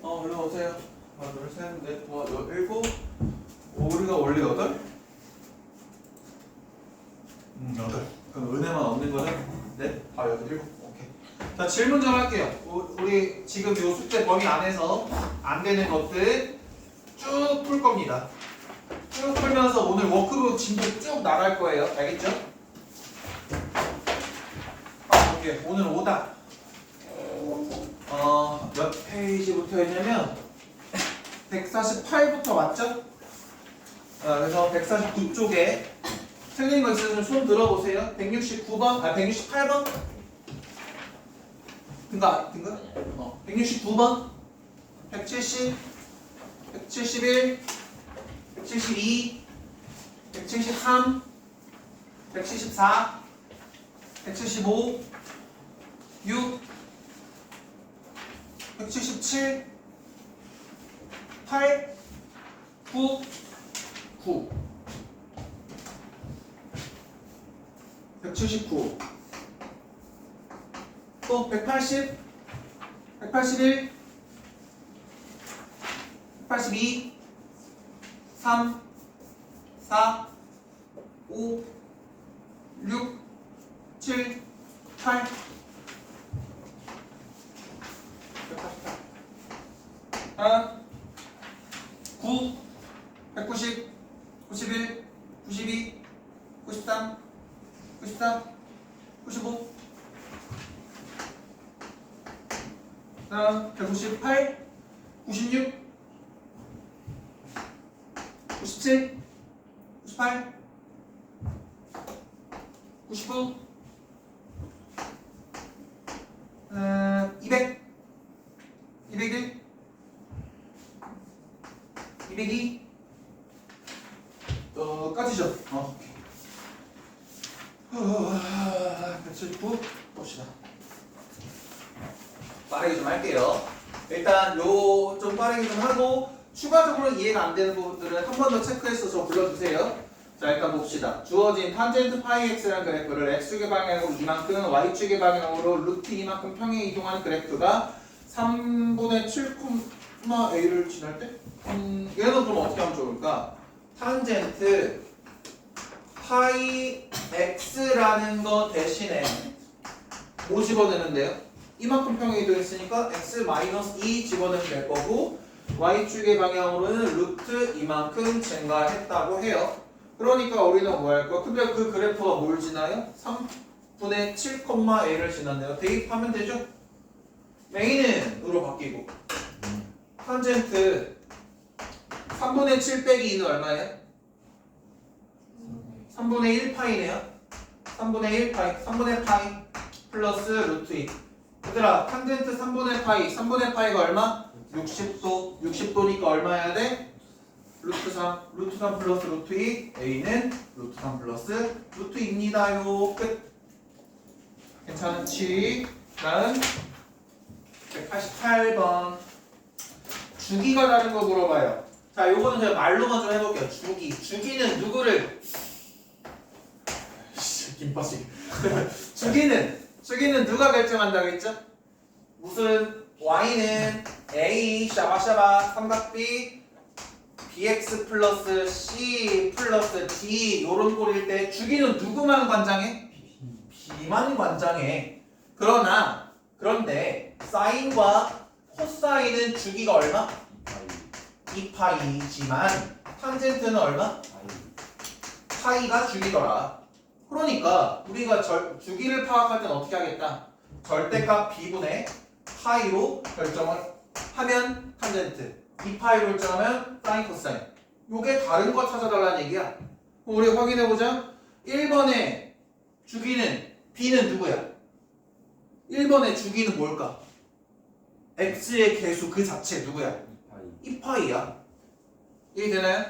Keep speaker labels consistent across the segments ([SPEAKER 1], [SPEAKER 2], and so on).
[SPEAKER 1] 올라오세요. 하나, 둘, 셋, 넷, 일곱. 우리가 원래 여덟? 여덟. 그럼 은혜만 없는 거는 넷, 여섯, 일곱. 오케이. 자, 질문 좀 할게요. 우리 지금 요 숙제 범위 안에서 안 되는 것들 쭉 풀 겁니다. 쭉 풀면서 오늘 워크북 진도 쭉 나갈 거예요. 알겠죠? 볼게요. 오늘 오다. 몇 페이지부터 했냐면 148부터 맞죠? 그래서 149쪽에 틀린 거 있으면 손 들어보세요. 169번, 168번? 든가? 169번, 170, 171, 172, 173, 174, 175, 6, 177, 8, 9, 9, 179, 또 180, 181, 182, 3, 4, 5, 6, 7, 8, 9, 190, 91, 92, 93, 94, 95, 198, 96, 97, 98, 99, 200, 201, 202, 까지죠? 오케이. 179 봅시다. 빠르게 좀 할게요. 일단 요 좀 빠르게 좀 하고 추가적으로 이해가 안 되는 부분들은 한 번 더 체크해서 저 불러주세요. 자, 일단 봅시다. 주어진 탄젠트 파이 x라는 그래프를 x축의 방향으로 이만큼, y축의 방향으로 루트 이만큼 평행 이동하는 그래프가 3분의 7,a를 지날 때? 얘는 그럼 어떻게 하면 좋을까? 탄젠트 파이 x라는 거 대신에 뭐 집어넣는데요? 이만큼 평행 이동했으니까 x-2 집어넣으면 될 거고 y축의 방향으로는 루트 이만큼 증가했다고 해요. 그러니까 우리는 뭐 할 거야? 근데 그 그래프가 뭘 지나요? 3분의 7,a를 지난대요. 대입하면 되죠? 메인은 으로 바뀌고 탄젠트 3분의 7 빼기 2는 얼마예요? 3분의 1파이네요. 3분의 1파이, 3분의 파이 플러스 루트 2. 얘들아, 탄젠트 3분의 파이, 3분의 파이가 얼마? 60도, 60도니까 얼마 해야 돼? 루트 3, 루트 3 플러스 루트 2, a는 루트 3 플러스 루트 2입니다요. 끝. 괜찮지? 다음 188번 주기가 다른 거 물어봐요. 자, 요거는 제가 말로만 좀 해볼게요. 주기는 누구를 김밥식 주기는 누가 결정한다고 했죠? 무슨 y는 a 샤바샤바 삼각비 bx 플러스 c 플러스 d 요런 꼴일 때 주기는 누구만 관장해? b만 관장해. 그런데 사인과 코사인은 주기가 얼마? 2파이지만 탄젠트는 얼마? 파이가 주기더라. 그러니까 우리가 주기를 파악할 때는 어떻게 하겠다? 절대값 b분의 파이로 결정을 하면 탄젠트, 2파이로 결정하면 사인 코사인. 요게 다른 거 찾아달라는 얘기야. 그럼 우리 확인해보자. 1번의 주기는 b는 누구야? 1번의 주기는 뭘까? x의 개수 그 자체 누구야? 2파이야. 이해되나요?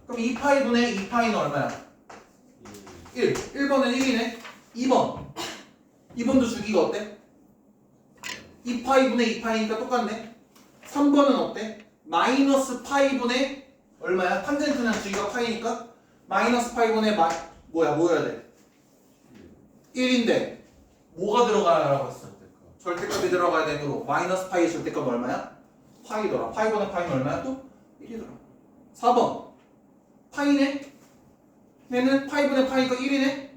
[SPEAKER 1] 그럼 2파이분의 2파이는 얼마야? 1. 1번은 1이네. 2번도 주기가 어때? 2파이분의 2파이니까 똑같네. 3번은 어때? 마이너스 파이분의 얼마야? 탄젠트는 주기가 파이니까 마이너스 파이분의 뭐야? 뭐 해야 돼? 1인데 뭐가 들어가라고 했어? 절대값이 들어가야 되므로 마이너스 파이의 절대값 얼마야? 파이더라. 파이분의 파이는 얼마야 또? 1이더라. 4번 파이네? 얘는 파이분의 파이가 1이네?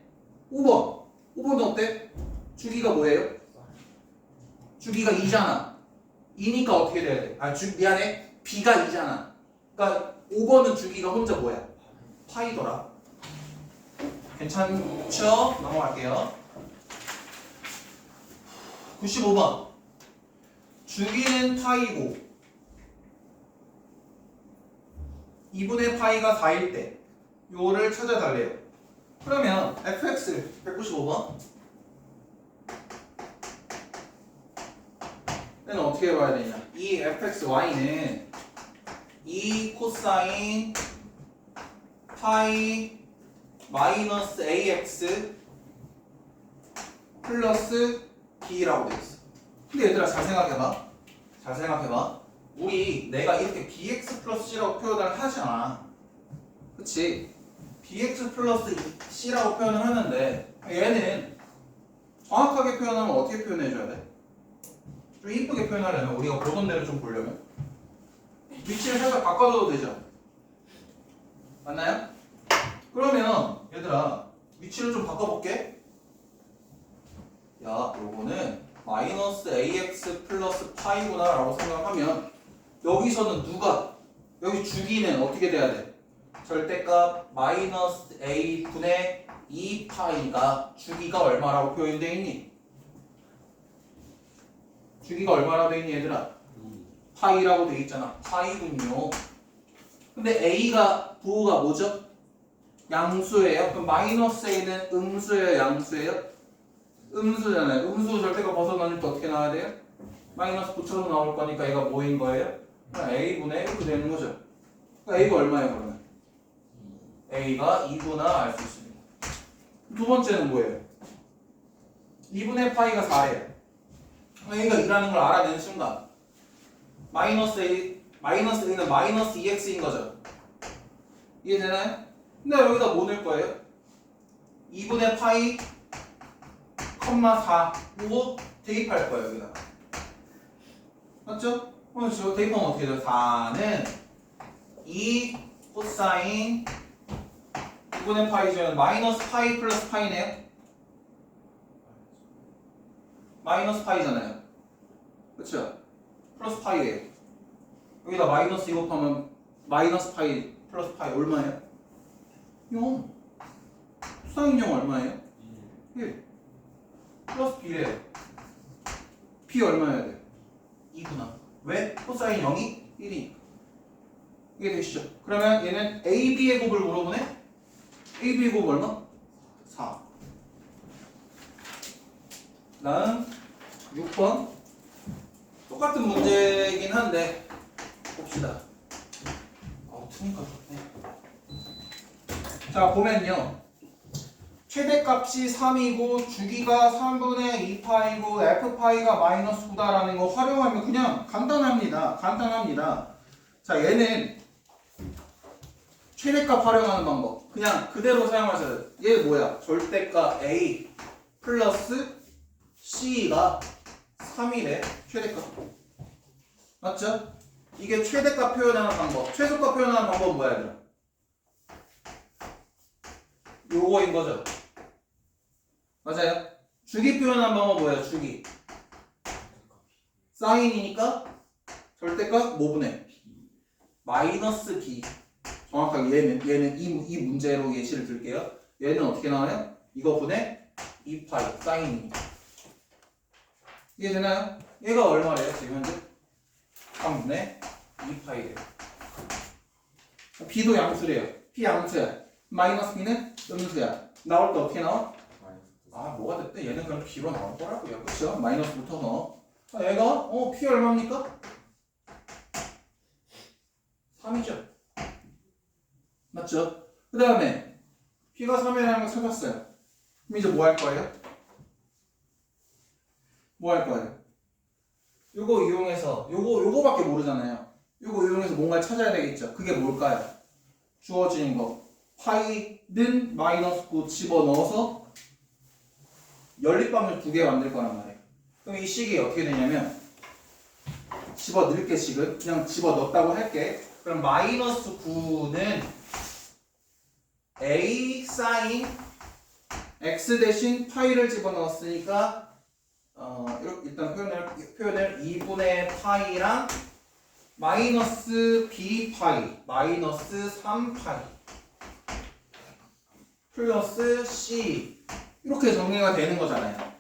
[SPEAKER 1] 5번 5번은 어때? 주기가 뭐예요? 주기가 2잖아. 2니까 어떻게 돼야 돼? 미안해. b가 2잖아. 그러니까 5번은 주기가 혼자 뭐야? 파이더라. 괜찮죠? 넘어갈게요. 95번 주기는 파이고 2분의 파이가 4일 때 요거를 찾아달래요. 그러면 fx를 195번 얘는 어떻게 해봐야 되냐? 이 fxy는 2 코사인 파이 마이너스 ax 플러스 b라고 돼 있어. 근데 얘들아 잘 생각해봐. 잘 생각해봐. 우리 내가 이렇게 bx 플러스 c라고 표현을 하잖아. 그치? bx 플러스 c라고 표현을 하는데 얘는 정확하게 표현하면 어떻게 표현해줘야 돼? 좀 이쁘게 표현하려면 우리가 보던 대로 좀 보려면 위치를 살짝 바꿔줘도 되죠? 맞나요? 그러면 얘들아 위치를 좀 바꿔볼게. 야 요거는 마이너스 ax 플러스 파이구나 라고 생각하면 여기서는 누가 여기 주기는 어떻게 돼야 돼? 절대값 마이너스 a 분의 2파이가 주기가 얼마라고 표현되어 있니? 주기가 얼마라고 되어 있니 얘들아? 파이라고 되어 있잖아. 파이군요. 근데 a가 부호가 뭐죠? 양수예요. 그럼 마이너스 a는 음수예요, 양수예요? 음수잖아요. 음수 절대가 벗어나니까 어떻게 나와야 돼요? 마이너스 붙여서 나올 거니까 얘가 뭐인 거예요? a분의 이렇게 되는 거죠. 그러니까 a가 얼마예요 그러면? a가 2구나 알 수 있습니다. 두 번째는 뭐예요? 2분의 파이가 4예요. a가 2라는 걸 알아내는 순간 마이너스 a는 마이너스 2x인 거죠. 이해되나요? 근데 여기다 뭐 넣을 거예요? 2분의 파이 4 이거 대입할 거예요 여기다. 맞죠? 그럼 저 대입하면 어떻게 돼요? 4는 2 코사인 2분의 파이죠. 마이너스 파이 플러스 파이네요. 마이너스 파이잖아요. 그쵸? 플러스 파이예요. 여기다 마이너스 2 곱하면 마이너스 파이 플러스 파이 얼마예요? 0. 사인 0 얼마예요? 1. 플러스 b래요. b 얼마여야 돼? 2구나. 왜? 코사인 0이 1이니까. 이게 되시죠? 그러면 얘는 AB의 곱을 물어보네? AB의 곱 얼마? 4. 다음 6번 똑같은 문제이긴 한데 봅시다. 트니까 좋네. 자 보면요 최대값이 3이고 주기가 3분의 2파이고 f파이가 마이너스 9다라는 거 활용하면 그냥 간단합니다. 간단합니다. 자 얘는 최대값 활용하는 방법 그냥 그대로 사용하셔야 돼요. 얘 뭐야? 절대값 a 플러스 c가 3이래. 최대값 맞죠? 이게 최대값 표현하는 방법. 최소값 표현하는 방법은 뭐야 얘들아? 요거인 거죠. 맞아요. 주기 표현하는 방법은 뭐예요? 주기 사인이니까 절대값 뭐분해? 마이너스 b. 정확하게 얘는 이 문제로 예시를 들게요. 얘는 어떻게 나와요? 이거 분해 2파이 사인이니까. 이해되나요? 얘가 얼마래요 지금 현재? 3분의 2파이래요. b도 양수래요. b 양수야. 마이너스 b는 음수야. 나올 때 어떻게 나와? 뭐가 됐대? 얘는 그럼 b로 나올 거라고요. 그쵸? 마이너스 붙어서 얘가 p 얼마입니까? 3이죠. 맞죠? 그 다음에 b가 3이라는 걸 찾았어요. 그럼 이제 뭐 할 거예요? 뭐 할 거예요? 요거 이용해서 요거밖에 모르잖아요. 요거 이용해서 뭔가를 찾아야 되겠죠. 그게 뭘까요? 주어진 거 파이는 마이너스 9 집어넣어서 연립방을 2개 만들 거란 말이에요. 그럼 이 식이 어떻게 되냐면 집어넣을게 지금. 그냥 집어넣었다고 할게. 그럼 마이너스 9는 a 사인 x 대신 파이를 집어넣었으니까 이렇게 일단 표현을 2분의 파이랑 마이너스 b 파이 마이너스 3 파이 플러스 c 이렇게 정리가 되는 거잖아요.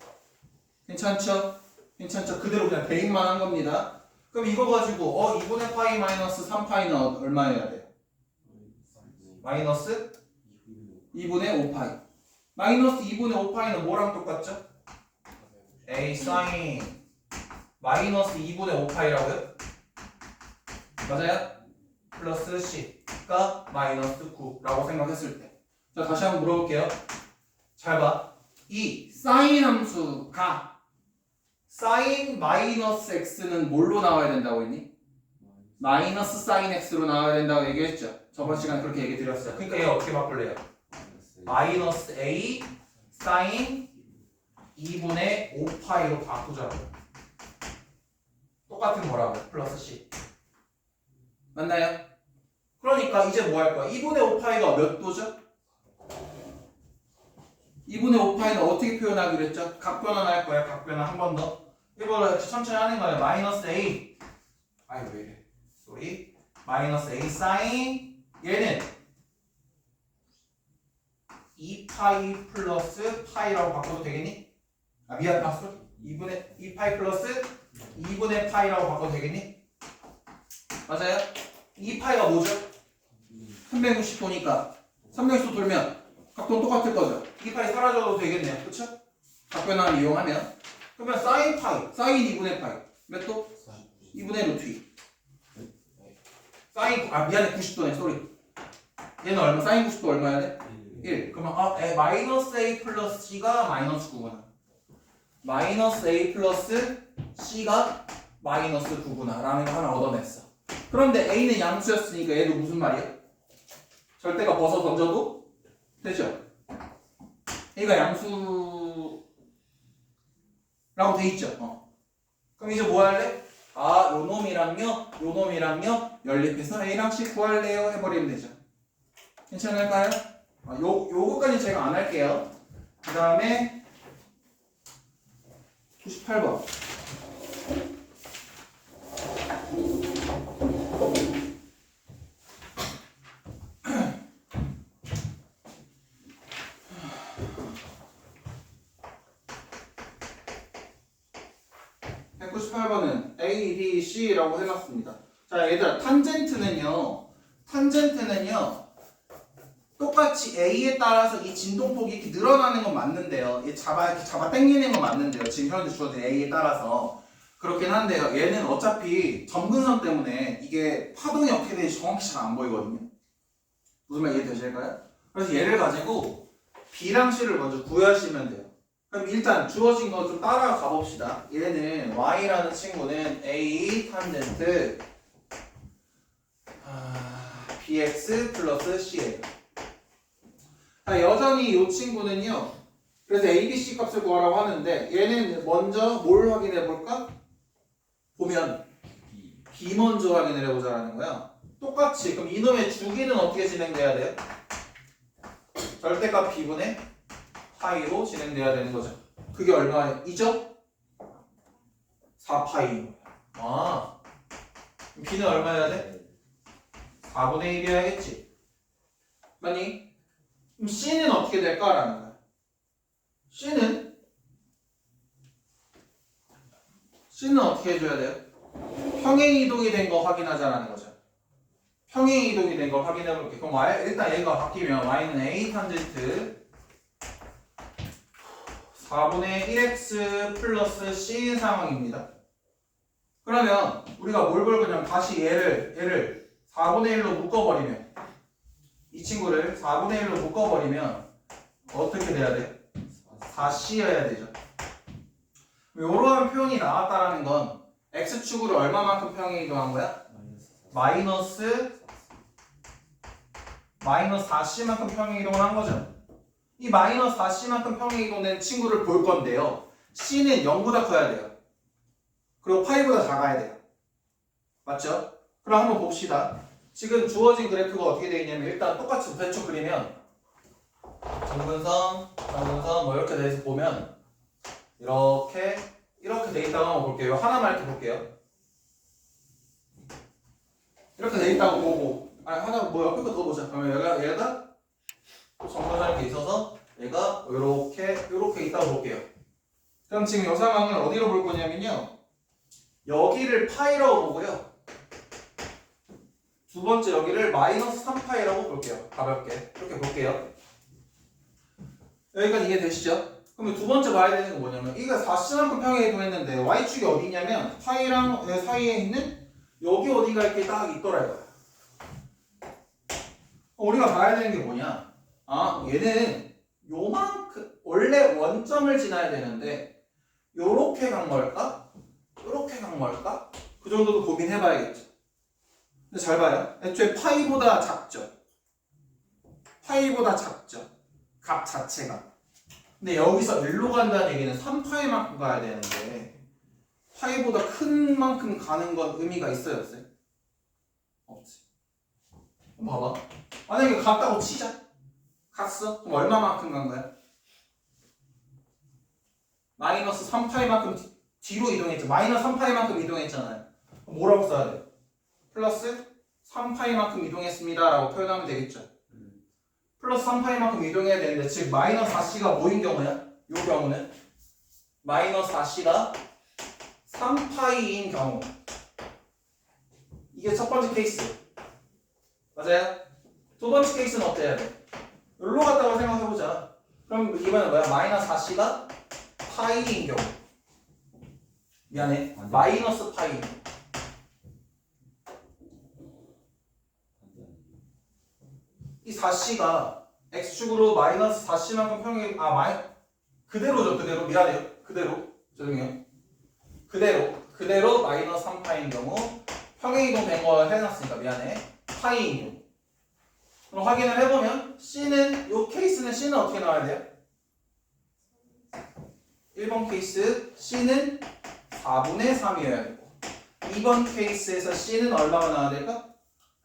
[SPEAKER 1] 괜찮죠? 괜찮죠? 그대로 그냥 대입만 한 겁니다. 그럼 이거 가지고 2분의 파이 마이너스 3 파이는 얼마여야 돼요? 마이너스 2분의 5 파이. 마이너스 2분의 5 파이는 뭐랑 똑같죠? a 사인 마이너스 2분의 5 파이라고요? 맞아요? 플러스 c가 마이너스 9라고 생각했을 때. 자, 다시 한번 물어볼게요. 잘 봐. 이 사인 함수가 사인 마이너스 x는 뭘로 나와야 된다고 했니? 마이너스 사인 x로 나와야 된다고 얘기했죠. 저번 시간에 그렇게 얘기 드렸어요. 그러니까 얘 어떻게 바꿀래요? 마이너스 a 사인 2분의 5파이로 바꾸자고요. 똑같은 거라고 플러스 c. 맞나요? 그러니까 이제 뭐 할 거야? 2분의 5파이가 몇 도죠? 2분의 5파이는 어떻게 표현하기로 했죠? 각변환 할 거야. 각변환 한 번 더. 이걸 천천히 하는 거예요. 마이너스 a 아이 왜 이래 쏘리 마이너스 a 사인 얘는 2파이 플러스 파이라고 바꿔도 되겠니? 아 미안 아 쏘리 2분의 2파이 플러스 2분의 파이라고 바꿔도 되겠니? 맞아요? 2파이가 뭐죠? 360도니까 360도 돌면 각도는 똑같을 거죠? 2파이 사라져도 되겠네요. 그쵸? 각변환을 이용하면 그러면 사인 파이 사인 2분의 파이 몇 도? 2분의 루트 2 사인 미안해 90도네 쏘리 얘는 얼마? 사인 90도 얼마야 돼? 1 그러면 마이너스 a 플러스 c가 마이너스 9구나 마이너스 a 플러스 c가 마이너스 9구나 라는 거 하나 얻어냈어. 그런데 a는 양수였으니까 얘도 무슨 말이야? 절대가 벗어 던져도 되죠? 얘가 양수라고 돼 있죠? 그럼 이제 뭐 할래? 요 놈이랑요 연립해서 a랑 c 구할래요 해버리면 되죠. 괜찮을까요? 요거까지 제가 안 할게요. 그 다음에 98번. (198번은) A, B, C라고 해놨습니다. 자 얘들아 탄젠트는요 똑같이 A에 따라서 이 진동폭이 이렇게 늘어나는 건 맞는데요. 이렇게 잡아 당기는 건 맞는데요. 지금 현재 주어진 A에 따라서 그렇긴 한데요. 얘는 어차피 점근선 때문에 이게 파동이 어떻게 되는지 정확히 잘 안 보이거든요. 무슨 말 이해되실까요? 그래서 얘를 가지고 B랑 C를 먼저 구하시면 돼요. 그럼 일단 주어진 거 좀 따라가 봅시다. 얘는 Y라는 친구는 A 탄젠트 BX 플러스 C예요. 자, 여전히 이 친구는요. 그래서 A, B, C 값을 구하라고 하는데 얘는 먼저 뭘 확인해 볼까? 보면 B 먼저 확인을 해보자라는 거야. 똑같이 그럼 이놈의 주기는 어떻게 진행돼야 돼요? 절대값 B분의 파이로 진행돼야 되는 거죠. 그게 얼마이죠? 4파이. 그럼 B는 얼마여야 돼? 4분의 1이어야겠지. 맞니? 그럼 C는 어떻게 될까라는 거야. C는 어떻게 해줘야 돼요? 평행이동이 된 거 확인하자라는 거죠. 평행이동이 된 걸 확인해 볼게. 그럼 Y, 일단 얘가 바뀌면 Y는 A 탄젠트 4분의 1x 플러스 C인 상황입니다. 그러면 우리가 뭘 볼 거냐면 다시 얘를 4분의 1로 묶어버리면 이 친구를 4분의 1로 묶어버리면 어떻게 돼야 돼? 4C여야 되죠. 이러한 표현이 나왔다라는 건 X축으로 얼마만큼 평행이동한 거야? 마이너스 4C만큼 평행이동을 한 거죠. 이 마이너스 4C만큼 평행이동된 친구를 볼 건데요. C는 0보다 커야 돼요. 그리고 파이보다 작아야 돼요. 맞죠? 그럼 한번 봅시다. 지금 주어진 그래프가 어떻게 되어 있냐면 일단 똑같이 대충 그리면 정근선, 정근선 뭐 이렇게 돼서 보면 이렇게 돼 있다고 한번 볼게요. 하나만 이렇게 볼게요. 이렇게 돼 있다고 보고 하나 뭐 옆에 거 더 보자. 그러면 얘가 정근선 이렇게 있어서 얘가 이렇게 있다고 볼게요. 그럼 지금 이 상황을 어디로 볼 거냐면요. 여기를 파이라고 보고요. 두 번째 여기를 마이너스 3파이라고 볼게요. 가볍게 이렇게 볼게요. 여기까지 이해되시죠? 그러면 두 번째 봐야 되는 건 뭐냐면 이거 4C만큼 평행에 이동했는데 Y축이 어디 있냐면 파이랑 사이에 있는 여기 어디가 이렇게 딱 있더라 이거야. 우리가 봐야 되는 게 뭐냐? 얘는 요만큼 원래 원점을 지나야 되는데 요렇게 간 걸까? 요렇게 간 걸까? 그 정도도 고민해봐야겠죠. 근데 잘 봐요. 애초에 파이보다 작죠. 파이보다 작죠. 값 자체가. 근데 여기서 1로 간다는 얘기는 3파이만큼 가야 되는데 파이보다 큰 만큼 가는 건 의미가 있어요, 없어요? 없지. 봐봐. 만약에 갔다고 치자. 갔어? 그럼 얼마만큼 간 거야? 마이너스 3파이만큼 뒤로 이동했죠. 마이너스 3파이만큼 이동했잖아요. 그럼 뭐라고 써야 돼? 플러스 3파이만큼 이동했습니다 라고 표현하면 되겠죠. 플러스 3파이만큼 이동해야 되는데 즉 마이너스 4C가 뭐인 경우야? 이 경우는 마이너스 4C가 3파이인 경우. 이게 첫 번째 케이스. 맞아요? 두 번째 케이스는 어때야 돼? 여기로 갔다고 생각해보자. 그럼 이번엔 뭐야? 마이너스 4C가 파이인 경우. 미안해. 마이너스 파이. 이 4C가 X축으로 마이너스 4C만큼 평행 그대로죠. 그대로. 미안해요. 그대로. 죄송해요. 그대로 마이너스 3파인 경우 평행이동 된 거 해놨으니까 미안해. 파이인 경우. 그럼 확인을 해보면 C는 요 케이스는 C는 어떻게 나와야 돼요? 1번 케이스 C는 4분의 3이어야 되고 2번 케이스에서 C는 얼마가 나와야 될까?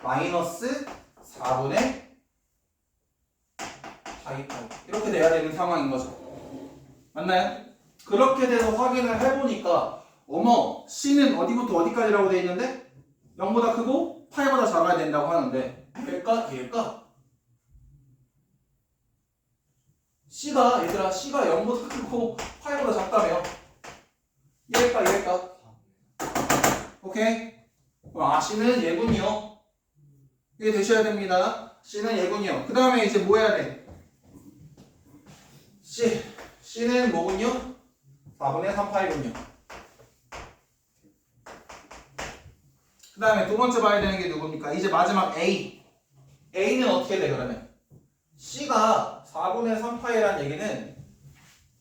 [SPEAKER 1] 마이너스 4분의 이렇게 돼야 되는 상황인 거죠. 맞나요? 그렇게 돼서 확인을 해보니까 어머 C는 어디부터 어디까지라고 돼 있는데 0보다 크고 파이보다 작아야 된다고 하는데 얘일까? C가 얘들아 C가 0보다 크고 파이보다 작다며 얘일까? 오케이? C는 얘군요. 이게 되셔야 됩니다. C는 얘군요. 그 다음에 이제 뭐 해야 돼? C는 뭐군요? 4분의 3파이군요. 그 다음에 두 번째 봐야 되는 게 누굽니까? 이제 마지막 A는 어떻게 돼 그러면? C가 4분의 3파이라는 얘기는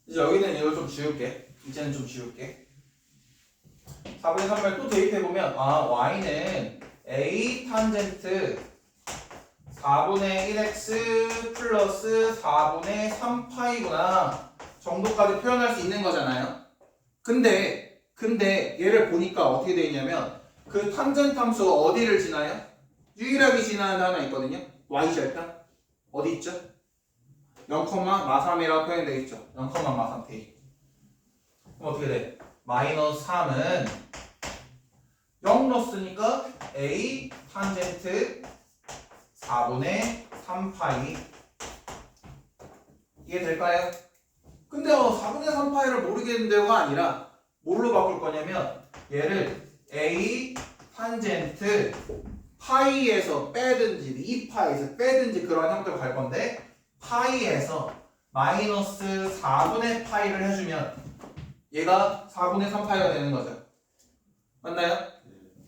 [SPEAKER 1] 이제 여기는 이걸 좀 지울게. 이제는 좀 지울게. 4분의 3파이 또 대입해보면 Y는 A 탄젠트 4분의 1x 플러스 4분의 3파이구나 정도까지 표현할 수 있는 거잖아요. 근데 얘를 보니까 어떻게 되어 있냐면 그 탄젠트 함수가 어디를 지나요? 유일하게 지나는 하나 있거든요. y절편 어디 있죠? 0,마삼이라고 표현되어 있죠. 0,마삼 대입. 그럼 어떻게 돼? 마이너스 3은 0 넣었으니까 a 탄젠트 4분의 3파이 이게 될까요? 근데 4분의 3파이를 모르겠는데요가 아니라 뭘로 바꿀 거냐면 얘를 a 탄젠트 파이에서 빼든지 2파이에서 빼든지 그런 형태로 갈 건데 파이에서 마이너스 4분의 파이를 해주면 얘가 4분의 3파이가 되는 거죠. 맞나요?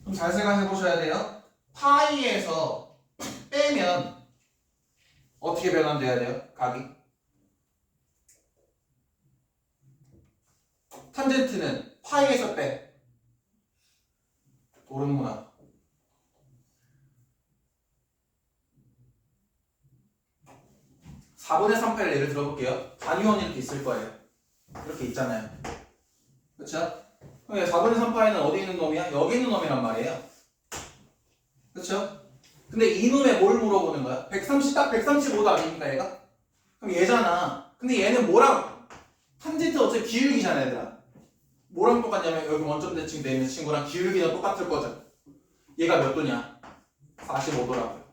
[SPEAKER 1] 그럼 잘 생각해 보셔야 돼요. 파이에서 빼면 어떻게 변환돼야 돼요? 각이 탄젠트는 파이에서 빼 모르는구나. (4분의 3파이를) 예를 들어볼게요. 단위원이 이렇게 있을 거예요. 이렇게 있잖아요. 그쵸? 그럼 4분의 3파이는 어디 있는 놈이야? 여기 있는 놈이란 말이에요. 그쵸? 근데 이놈의 뭘 물어보는 거야? 130, 딱 135도 아닙니까 얘가? 그럼 얘잖아. 근데 얘는 뭐랑 탄젠트 어차피 기울기잖아 얘들아. 뭐랑 똑같냐면 여기 원점 대칭 돼 있는 친구랑 기울기는 똑같을 거죠. 얘가 몇 도냐? 45도라고요.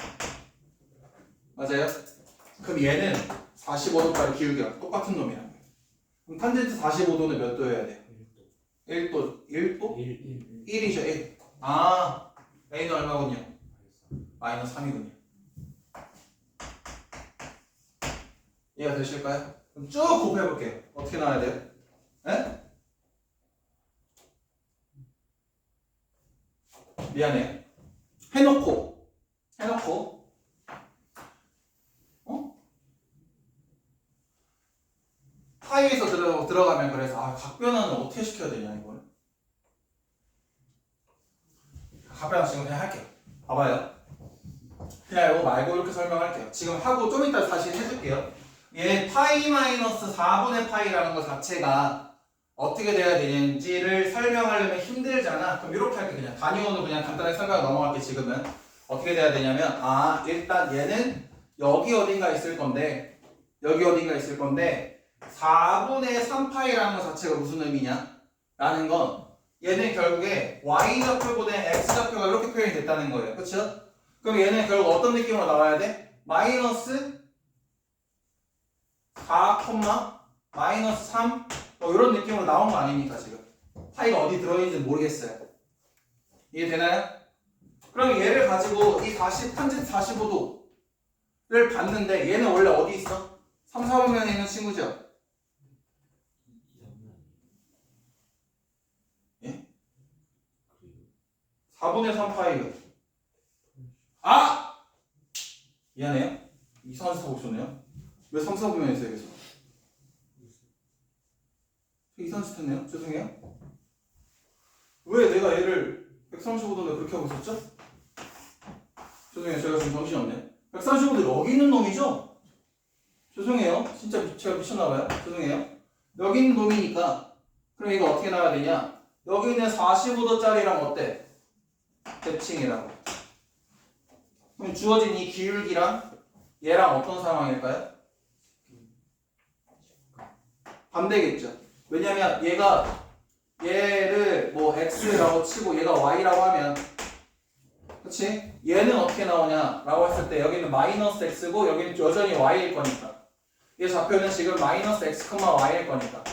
[SPEAKER 1] 맞아요? 그럼 얘는 45도까지 기울기랑 똑같은 놈이란 거예요. 그럼 탄젠트 45도는 몇 도여야 돼? 1도. 1도? 1이죠 1. 아, A는 얼마군요? 마이너스 3이군요. 이해가 되실까요? 그럼 쭉 곱해볼게요. 어떻게 나와야 돼요? 에? 미안해요. 해놓고 파이에서 들어가면 그래서 각변화는 어떻게 시켜야 되냐 이걸. 각변화 지금 그냥 할게요. 봐봐요. 그냥 이거 말고 이렇게 설명할게요. 지금 하고 좀 이따 다시 해줄게요. 얘 파이 마이너스 4분의 파이라는 것 자체가 어떻게 돼야 되는지를 설명하려면 힘들잖아. 그럼 이렇게 할게. 그냥 단위원으로 그냥 간단하게 설명하고 넘어갈게. 지금은 어떻게 돼야 되냐면 일단 얘는 여기 어딘가 있을 건데 4분의 3파이라는 것 자체가 무슨 의미냐 라는 건 얘는 결국에 y좌표보다 x좌표가 이렇게 표현이 됐다는 거예요. 그쵸? 그럼 얘는 결국 어떤 느낌으로 나와야 돼? 마이너스 4, 마이너스 3 이런 느낌으로 나온 거 아닙니까 지금? 파이가 어디 들어있는지 모르겠어요. 이해되나요? 그럼 얘를 가지고 이 탄젠트 45도를 봤는데 얘는 원래 어디 있어? 3, 4분면에 있는 친구죠? 예? 4분의 3파이가 미안해요. 이상한 짓 하고 있었네요. 왜 3, 4분면에 있어요 계속? 이상한 짓 했네요. 죄송해요. 왜 내가 얘를 135도를 그렇게 하고 있었죠? 죄송해요. 제가 지금 정신이 없네. 135도 여기 있는 놈이죠? 죄송해요. 진짜 제가 미쳤나봐요. 죄송해요. 여기 있는 놈이니까 그럼 이거 어떻게 나와야 되냐? 여기 있는 45도짜리랑 어때? 대칭이라고. 그럼 주어진 이 기울기랑 얘랑 어떤 상황일까요? 반대겠죠. 왜냐면 얘를 뭐 x라고 치고 얘가 y라고 하면 그치? 얘는 어떻게 나오냐 라고 했을 때 여기는 마이너스 x고 여기는 여전히 y일 거니까 이 좌표는 지금 마이너스 x, y일 거니까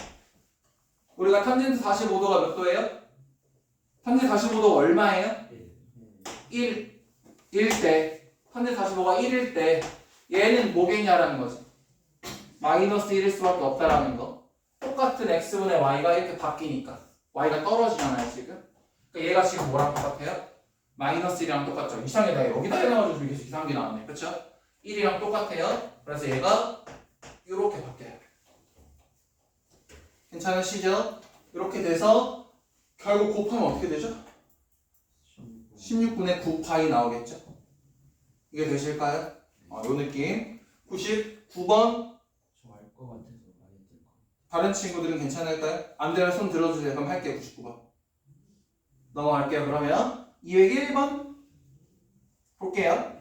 [SPEAKER 1] 우리가 탄젠트 45도가 몇 도예요? 탄젠트 45도가 얼마예요? 1일 때 탄젠트 45가 1일 때 얘는 뭐겠냐라는 거지. 마이너스 1일 수밖에 없다라는 거. 똑같은 x분의 y가 이렇게 바뀌니까 y가 떨어지잖아요 지금. 그러니까 얘가 지금 뭐랑 똑같아요? 마이너스 1이랑 똑같죠. 이상해. 나 여기다 해놔가지고 계속 이상한 게 나왔네. 그쵸? 1이랑 똑같아요. 그래서 얘가 이렇게 바뀌어요. 괜찮으시죠? 이렇게 돼서 결국 곱하면 어떻게 되죠? 16분의 9파이 나오겠죠? 이게 되실까요? 요 느낌. 99번.
[SPEAKER 2] 저 알 것 같아서 많이 들 거.
[SPEAKER 1] 다른 친구들은 괜찮을까요? 안 되면 손 들어주세요. 그럼 할게요. 99번. 넘어갈게요. 그러면 201번 볼게요.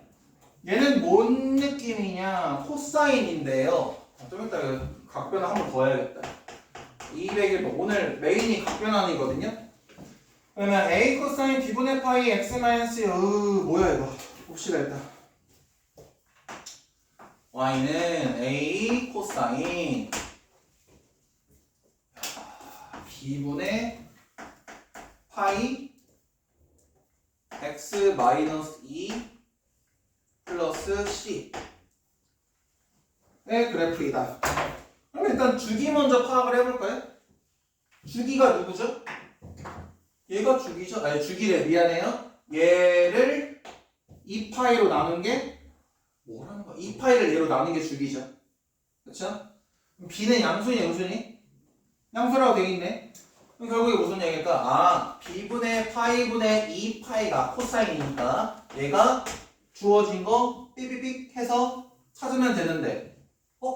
[SPEAKER 1] 얘는 뭔 느낌이냐? 코사인인데요. 좀 이따 각변화 한 번 더 해야겠다. 201번. 오늘 메인이 각변환이거든요. 그러면 a 코사인 b분의 파이 x 마이너스 뭐야 이거. 봅시다 일단. y는 a 코사인 b분의 파이 x 마이너스 2 플러스 c의 그래프이다. 그럼 일단 주기 먼저 파악을 해볼까요? 주기가 누구죠? 얘가 주기죠? 아니 주기래. 미안해요. 얘를 2파이로 나눈 게 뭐라는 거야? 2파이를 얘로 나눈 게 주기죠. 그쵸? b는 양수니 음수니? 양수라고 되어 있네. 그럼 결국에 무슨 얘기일까? b분의 파이분의 2파이가 코사인이니까 얘가 주어진 거 삐삐삐 해서 찾으면 되는데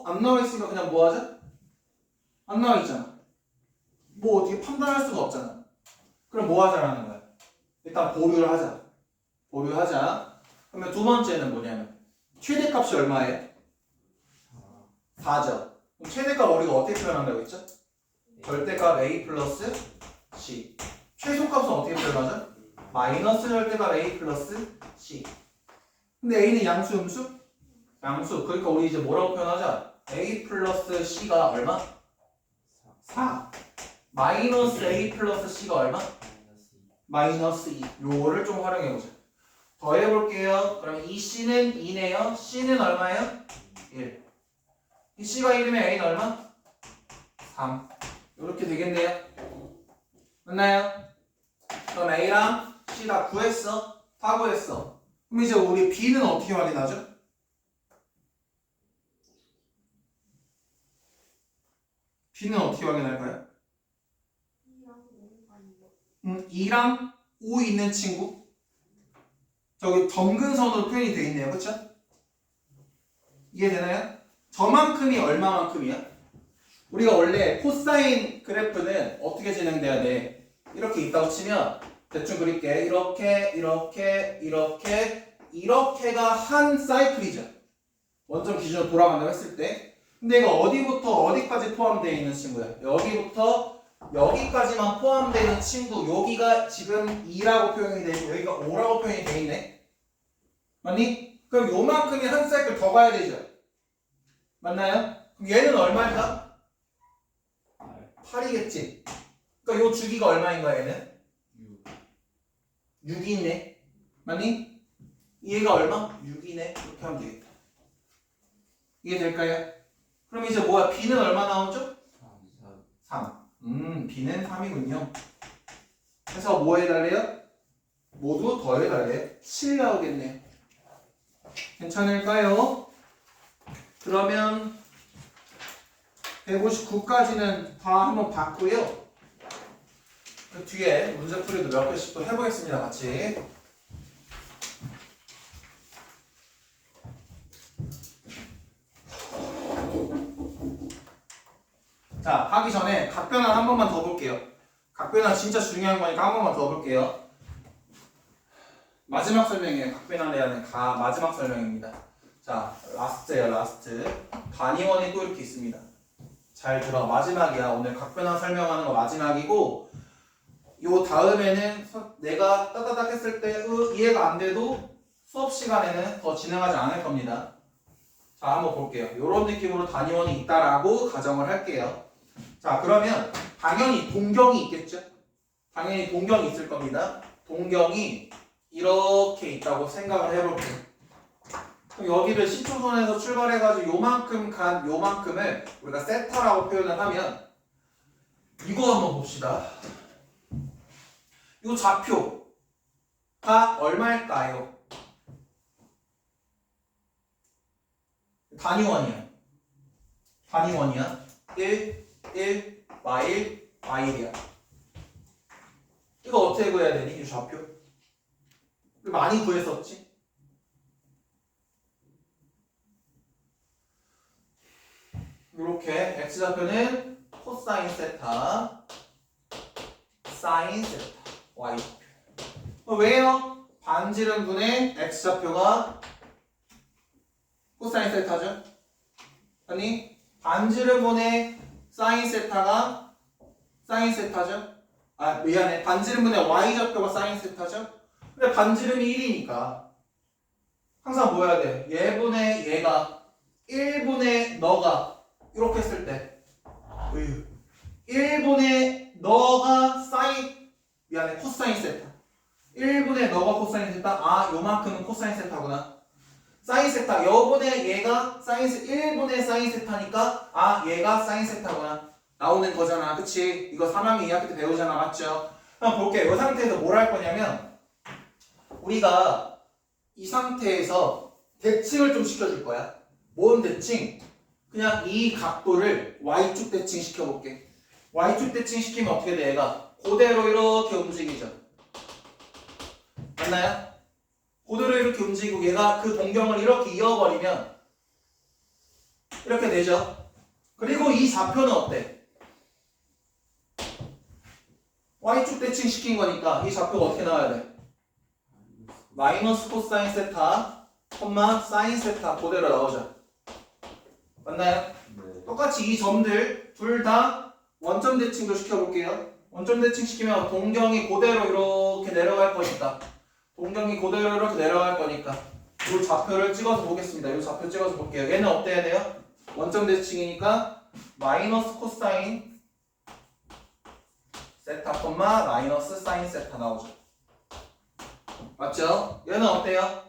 [SPEAKER 1] 안 나와 있으니까 그냥 뭐 하죠? 안 나와 있잖아. 뭐 어떻게 판단할 수가 없잖아. 그럼 뭐 하자라는 거야? 일단 보류를 하자. 보류하자. 그러면 두 번째는 뭐냐면 최대값이 얼마예요? 4죠. 그럼 최대값 우리가 어떻게 표현한다고 했죠? 절대값 a 플러스 c. 최소값은 어떻게 표현하죠? 마이너스 절대값 a 플러스 c. 근데 a는 양수 음수? 양수. 그러니까 우리 이제 뭐라고 표현하자? a 플러스 c가 얼마? 4. 마이너스 a 플러스 c가 얼마? 마이너스 2. 요거를 좀 활용해보자. 더해볼게요. 그럼 이 c는 2네요. c는 얼마예요? 1. 이 c가 1이면 a는 얼마? 3. 이렇게 되겠네요. 맞나요? 그럼 a랑 c 다 구했어? 다 구했어. 그럼 이제 우리 b는 어떻게 확인하죠? b는 어떻게 확인할까요? 2랑 5 있는 친구. 저기 점근선으로 표현이 되어 있네요. 그쵸? 이해되나요? 저만큼이 얼마만큼이야? 우리가 원래 코사인 그래프는 어떻게 진행돼야 돼? 이렇게 있다고 치면 대충 그릴게. 이렇게가 한 사이클이죠. 원점 기준으로 돌아간다고 했을 때. 근데 이거 어디부터 어디까지 포함되어 있는 친구야? 여기부터 여기까지만 포함되어 있는 친구. 여기가 지금 2라고 표현이 되고 여기가 5라고 표현이 되어 있네. 맞니? 그럼 요만큼이 한 사이클 더 가야 되죠. 맞나요? 그럼 얘는 얼마일까? 8이겠지. 그러니까 요 주기가 얼마인 거야 얘는? 6이 있네. 맞니? 얘가 얼마? 6이네. 이렇게 하면 되겠다. 이해될까요? 그럼 이제 뭐야? b는 얼마 나오죠? 3. b는 3이군요. 그래서 뭐 해달래요? 모두 더해달래요. 7 나오겠네요. 괜찮을까요? 그러면 159까지는 다 한번 봤고요. 그 뒤에 문제풀이도 몇 개씩 또 해보겠습니다. 같이. 자, 하기 전에 각변환 한 번만 더 볼게요. 각변환 진짜 중요한 거니까 한 번만 더 볼게요. 마지막 설명이에요. 각변환에 대한 마지막 설명입니다. 자, 라스트예요. 라스트. 단위원이 또 이렇게 있습니다. 잘 들어. 마지막이야. 오늘 각변환 설명하는 거 마지막이고 요 다음에는 내가 따다닥 했을 때 이해가 안 돼도 수업 시간에는 더 진행하지 않을 겁니다. 자, 한번 볼게요. 요런 느낌으로 단위원이 있다라고 가정을 할게요. 자, 그러면 당연히 동경이 있겠죠? 당연히 동경이 있을 겁니다. 동경이 이렇게 있다고 생각을 해볼게요. 그럼 여기를 10초선에서 출발해가지고 요만큼 간 요만큼을 우리가 세타라고 표현을 하면 이거 한번 봅시다. 이 좌표가 얼마일까요? 단위원이야. 단위원이야. 1, 1, y1, y1이야. 이거 어떻게 구해야 되니? 이 좌표? 많이 구했었지? 이렇게 x좌표는 코사인 세타, 사인 세타, y좌표. 왜요? 반지름분의 x좌표가 코사인 세타죠? 아니, 반지름분의 사인 세타가 사인 세타죠? 아, 미안해. 반지름분의 y좌표가 사인 세타죠? 근데 반지름이 1이니까 항상 뭐 해야 돼? 얘분의 얘가 1분의 너가 이렇게 했을 때 1분의 너가 사인 미안해 코사인 세타 1분의 너가 코사인 세타 아 요만큼은 코사인 세타구나 사인 세타 여분의 얘가 사인 1분의 사인 세타니까 아 얘가 사인 세타구나 나오는 거잖아 그치? 이거 3학년 2학기 때 배우잖아 맞죠? 한번 볼게요 이 상태에서 뭘 할 거냐면 우리가 이 상태에서 대칭을 좀 시켜줄 거야 뭔 대칭? 그냥 이 각도를 Y축 대칭 시켜볼게. Y축 대칭 시키면 어떻게 돼? 얘가 그대로 이렇게 움직이죠. 맞나요? 그대로 이렇게 움직이고 얘가 그 동경을 이렇게 이어버리면 이렇게 되죠. 그리고 이 좌표는 어때? Y축 대칭 시킨 거니까 이 좌표가 어떻게 나와야 돼? 마이너스 코사인 세타, 콤마 사인 세타 그대로 나오죠. 맞나요?
[SPEAKER 2] 네.
[SPEAKER 1] 똑같이 이 점들 둘 다 원점 대칭도 시켜볼게요. 원점 대칭 시키면 동경이 그대로 이렇게 내려갈 거니까 동경이 그대로 이렇게 내려갈 거니까 이 좌표를 찍어서 보겠습니다. 이 좌표 찍어서 볼게요. 얘는 어때야 돼요? 원점 대칭이니까 마이너스 코사인 세타 콤마 마이너스 사인 세타 나오죠. 맞죠? 얘는 어때요?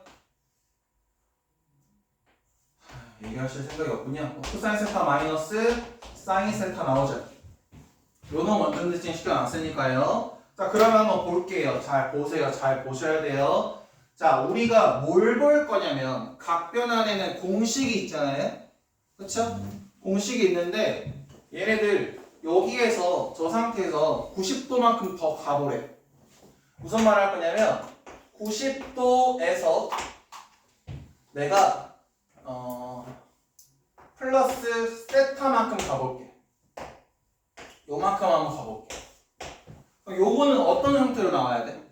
[SPEAKER 1] 얘기하실 생각이 없군요. 코사인 세타 마이너스 사인 세타 나오죠. 요는 원점 대칭 시켜놨으니까요. 자, 그러면 한번 볼게요. 잘 보세요. 잘 보셔야 돼요. 자, 우리가 뭘 볼 거냐면 각변 안에는 공식이 있잖아요. 그쵸? 공식이 있는데 얘네들 여기에서 저 상태에서 90도만큼 더 가보래. 무슨 말 할 거냐면 90도에서 내가 플러스 세타만큼 가볼게. 요만큼 한번 가볼게. 요거는 어떤 형태로 나와야 돼?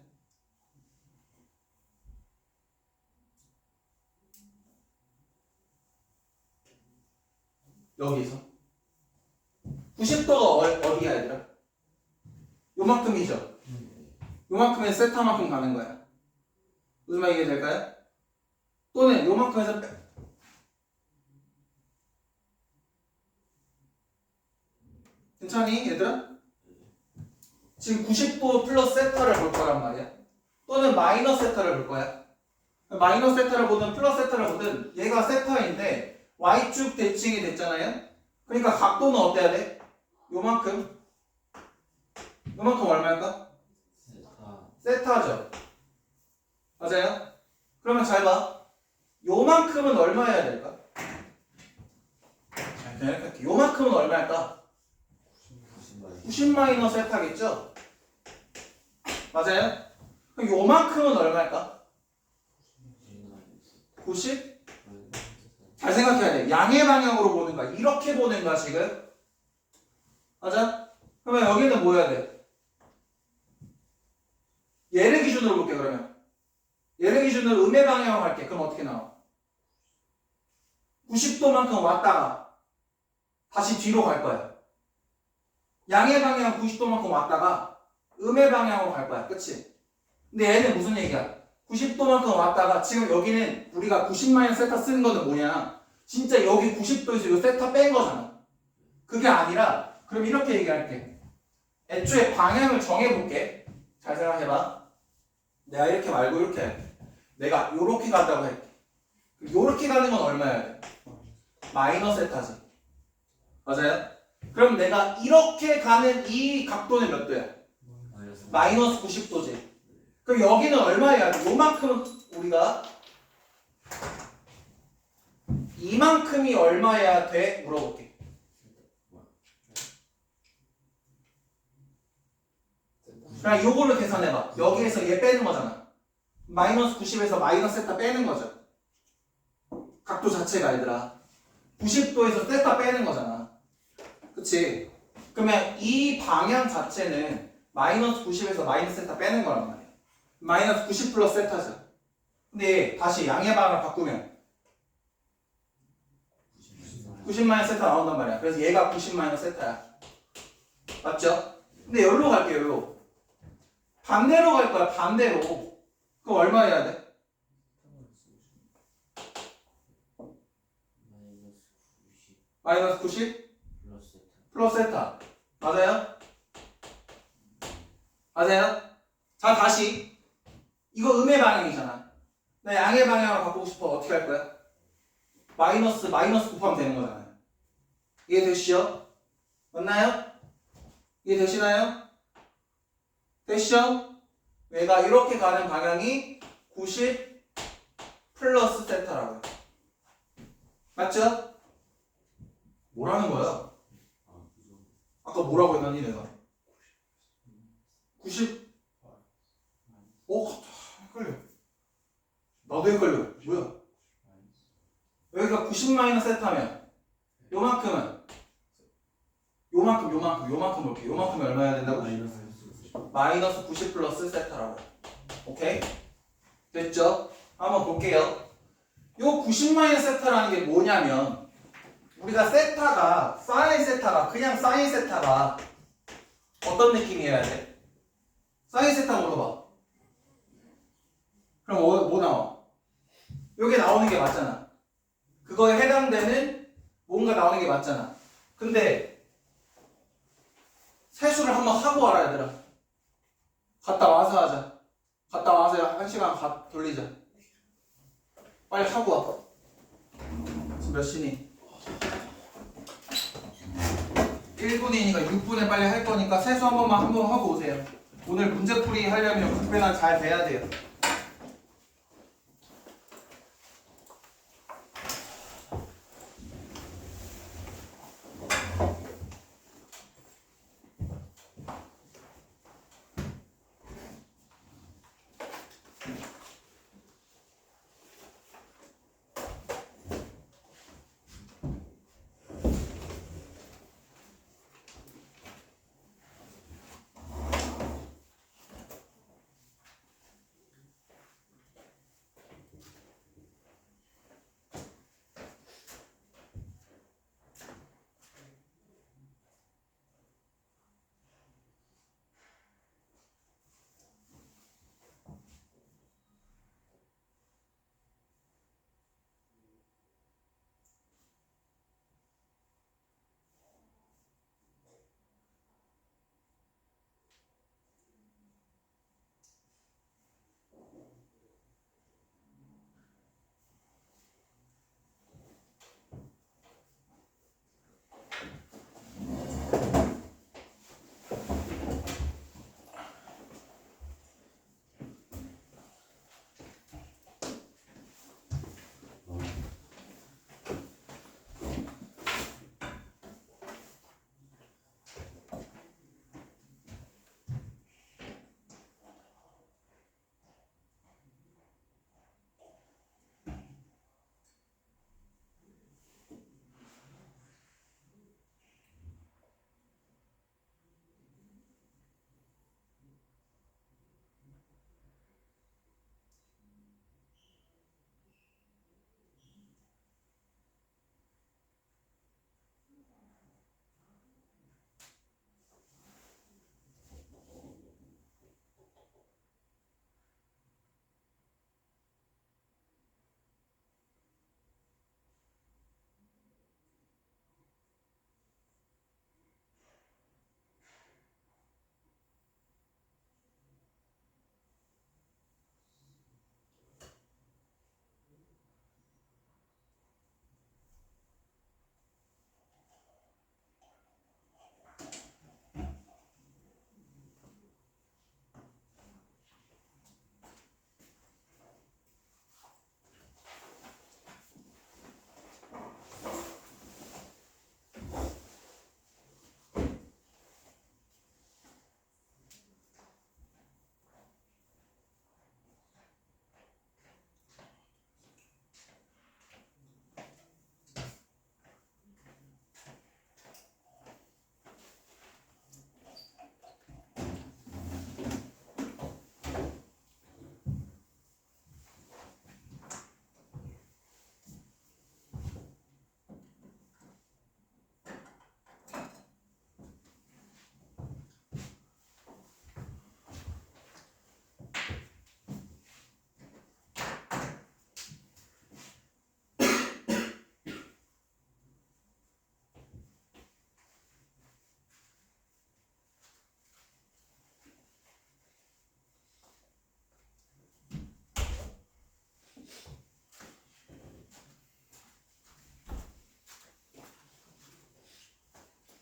[SPEAKER 1] 여기서 90도가 어디야 얘들아? 요만큼이죠? 요만큼에서 세타만큼 가는 거야. 무슨 말 이해될까요? 또는 요만큼에서 괜찮니 얘들아? 지금 90도 플러스 세타를 볼 거란 말이야. 또는 마이너스 세타를 볼 거야. 마이너스 세타를 보든 플러스 세타를 보든 얘가 세타인데 y축 대칭이 됐잖아요. 그러니까 각도는 어때야 돼? 요만큼. 요만큼 얼마일까? 세타죠. 맞아요? 그러면 잘 봐. 요만큼은 얼마여야 될까? 자, 이렇게 요만큼은 얼마일까? 90 마이너스 세타겠죠? 맞아요? 그럼 요만큼은 얼마일까? 90? 잘 생각해야 돼. 양의 방향으로 보는 거야. 이렇게 보는 거야 지금. 맞아? 그러면 여기는 뭐 해야 돼? 얘를 기준으로 볼게 그러면. 얘를 기준으로 음의 방향으로 할게. 그럼 어떻게 나와? 90도만큼 왔다가 다시 뒤로 갈 거야. 양의 방향 90도만큼 왔다가 음의 방향으로 갈 거야. 그치? 근데 얘는 무슨 얘기야? 90도만큼 왔다가 지금 여기는 우리가 90마이너스 세타 쓰는 거는 뭐냐? 진짜 여기 90도에서 이 세타 뺀 거잖아. 그게 아니라 그럼 이렇게 얘기할게. 애초에 방향을 정해볼게. 잘 생각해봐. 내가 이렇게 말고 이렇게 할게. 내가 요렇게 간다고 할게. 요렇게 가는 건 얼마야 돼? 마이너스 세타지. 맞아요? 그럼 내가 이렇게 가는 이 각도는 몇 도야? 마이너스 90도지. 그럼 여기는 얼마야? 요만큼은 우리가 이만큼이 얼마야 돼? 물어볼게. 그냥 요걸로 계산해봐. 여기에서 얘 빼는 거잖아. 마이너스 90에서 마이너스 세타 빼는 거죠. 각도 자체가 얘들아 90도에서 세타 빼는 거잖아. 그치? 그러면 이 방향 자체는 마이너스 90에서 마이너스 세타 빼는 거란 말이야. 마이너스 90 플러스 세타죠. 근데 다시 양의 방향을 바꾸면 90 마이너스 세타 나온단 말이야. 그래서 얘가 90 마이너스 세타야. 맞죠? 근데 여기로 갈게. 여기로 반대로 갈 거야. 반대로. 그럼 얼마 해야 돼? 마이너스 90 플러스 세타. 맞아요? 맞아요? 자, 다시 이거 음의 방향이잖아. 나 양의 방향을 바꾸고 싶어. 어떻게 할 거야? 마이너스 곱하면 되는 거잖아요. 이해되시죠? 맞나요? 이해되시나요? 되시죠? 얘가 이렇게 가는 방향이 90 플러스 세타라고요. 맞죠? 뭐라는 거야? 아까 뭐라고 했나니 내가? 90 헷갈려. 나도 헷갈려. 뭐야? 여기가 90 마이너스 세타면 요만큼은 요만큼 볼게. 요만큼이 얼마 해야 된다고? 마이너스 90 플러스 세타라고. 오케이? 됐죠? 한번 볼게요. 요 90-세타라는 게 뭐냐면 우리가 세타가 사인 세타가 그냥 사인 세타가 어떤 느낌이어야 돼? 사인 세타 물어봐. 그럼 뭐 나와? 요게 나오는 게 맞잖아. 그거에 해당되는 뭔가 나오는 게 맞잖아. 근데 세수를 한번 하고 와라 얘들아. 갔다 와서 하자. 갔다 와서 1시간 돌리자. 빨리 하고 와. 지금 몇 시니? 1분이니까 6분에 빨리 할 거니까 세수 한번 하고 오세요. 오늘 문제풀이 하려면 국배나 잘 돼야 돼요.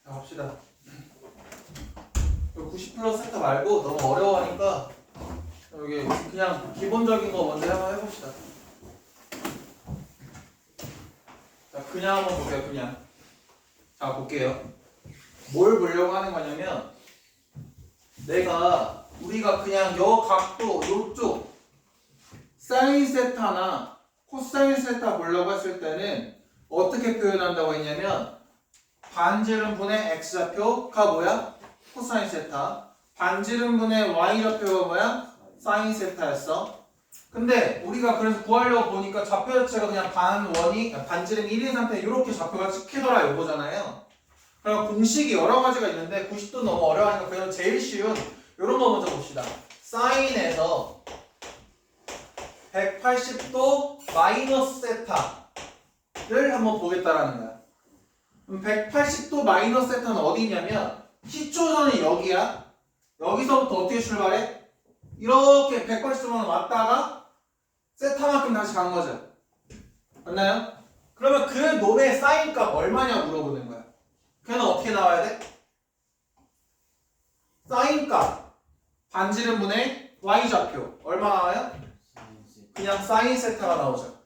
[SPEAKER 1] 자, 합시다. 90+세타 말고 너무 어려워하니까 여기 그냥 기본적인 거 먼저 한번 해봅시다. 자, 그냥 한번 볼게요. 그냥. 자, 볼게요. 뭘 보려고 하는 거냐면 우리가 그냥 요 각도 요쪽 사인 세타나 코사인 세타 보려고 했을 때는 어떻게 표현한다고 했냐면 반지름분의 x좌표가 뭐야? 코사인 세타. 반지름분의 y좌표가 뭐야? 사인 세타였어. 근데 우리가 그래서 구하려고 보니까 좌표 자체가 그냥 반지름 1, 2, 3태 이렇게 좌표가 찍히더라 요거잖아요. 그럼 공식이 여러 가지가 있는데 90도 너무 어려우니까 그냥 제일 쉬운 이런 거 먼저 봅시다. 사인에서 180도 마이너스 세타를 한번 보겠다라는 거야. 그럼 180도 마이너스 세타는 어디 있냐면 시초선이 여기야. 여기서부터 어떻게 출발해? 이렇게 180도만 왔다가 세타만큼 다시 간 거죠. 맞나요? 그러면 그 놈의 사인값 얼마냐 물어보는 거야. 걔는 어떻게 나와야 돼? 사인값 반지름분의 y좌표 얼마 나와요? 그냥 사인 세타가 나오죠.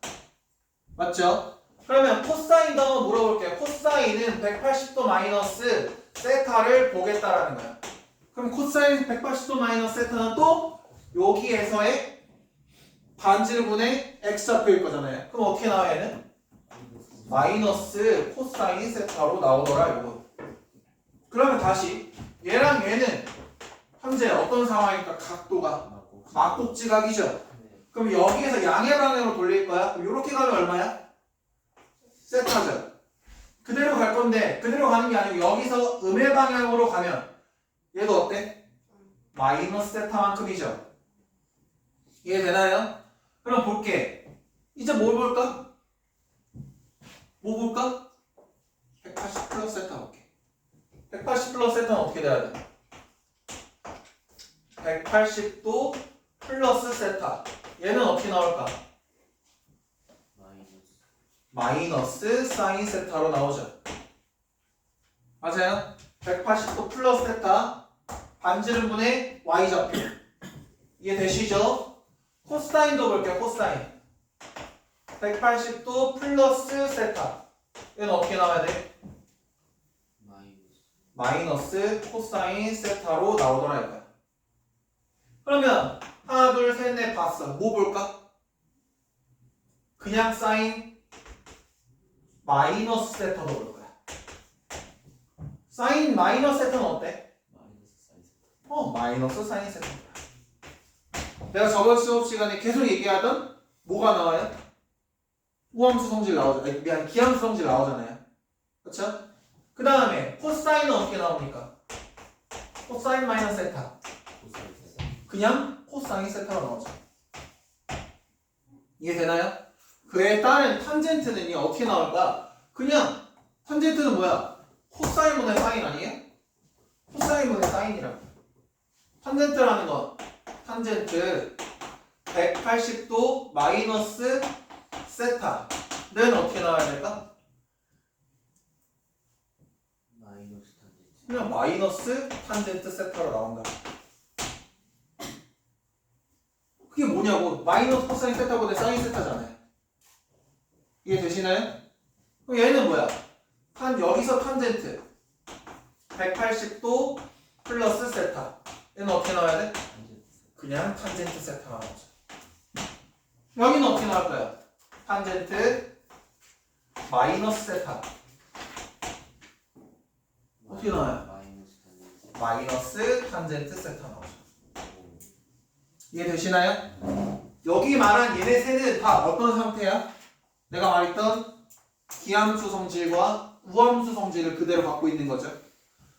[SPEAKER 1] 맞죠? 그러면 코사인도 한번 물어볼게요. 코사인은 180도 마이너스 세타를 보겠다라는 거야. 그럼 코사인 180도 마이너스 세타는 또 여기에서의 반지름분의 x좌표일 거잖아요. 그럼 어떻게 나와 얘는? 마이너스 코사인 세타로 나오더라 이거. 그러면 다시 얘랑 얘는 현재 어떤 상황일까? 각도가 막곡지각이죠. 그럼 여기에서 양의 방향으로 돌릴 거야? 그럼 이렇게 가면 얼마야? 세타죠. 그대로 갈 건데 그대로 가는 게 아니고 여기서 음의 방향으로 가면 얘도 어때? 마이너스 세타만큼이죠. 이해되나요? 그럼 볼게. 이제 뭘 볼까? 뭐 볼까? 180 플러스 세타 볼게. 180 플러스 세타는 어떻게 돼야 돼? 180도 플러스 세타. 얘는 어떻게 나올까? 마이너스 사인 세타로 나오죠. 맞아요? 180도 플러스 세타 반지름분의 y좌표. 이해되시죠? 코사인도 볼게요. 코사인 180도 플러스 세타. 얘는 어떻게 나와야 돼? 마이너스 코사인 세타로 나오더라 이거야. 그러면 하나 둘 셋 넷 봤어. 뭐 볼까? 그냥 사인 마이너스 세타도 볼 거야. 사인 마이너스 세타는 어때? 마이너스 사인 세타. 내가 저번 수업 시간에 계속 얘기하던 뭐가 나와요? 우함수 성질 나오죠. 아니, 미안, 기함수 성질 나오잖아요. 그렇죠? 그 다음에 코사인은 어떻게 나옵니까? 코사인 마이너스 세타. 그냥 코사인 세타가 나오죠. 이해되나요? 그에 따른 탄젠트는요 어떻게 나올까? 그냥 탄젠트는 뭐야? 코사인분의 사인 아니에요? 코사인분의 사인이라고. 탄젠트라는 건 탄젠트 180도 마이너스 세타는 어떻게 나와야 될까? 그냥 마이너스 탄젠트 세타로 나온다. 그게 뭐냐고. 마이너스 코사인 세타보다 사인 세타잖아요. 이해되시나요? 그럼 얘는 뭐야? 여기서 탄젠트 180도 플러스 세타. 얘는 어떻게 나와야 돼? 그냥 탄젠트 세타가 나오죠. 여기는 어떻게 나올까요? 탄젠트 마이너스 세타. 어떻게 나와요? 마이너스 탄젠트 세타 나오죠. 이해되시나요? 여기 말한 얘네 셋은 다 어떤 상태야? 내가 말했던 기함수 성질과 우함수 성질을 그대로 갖고 있는 거죠.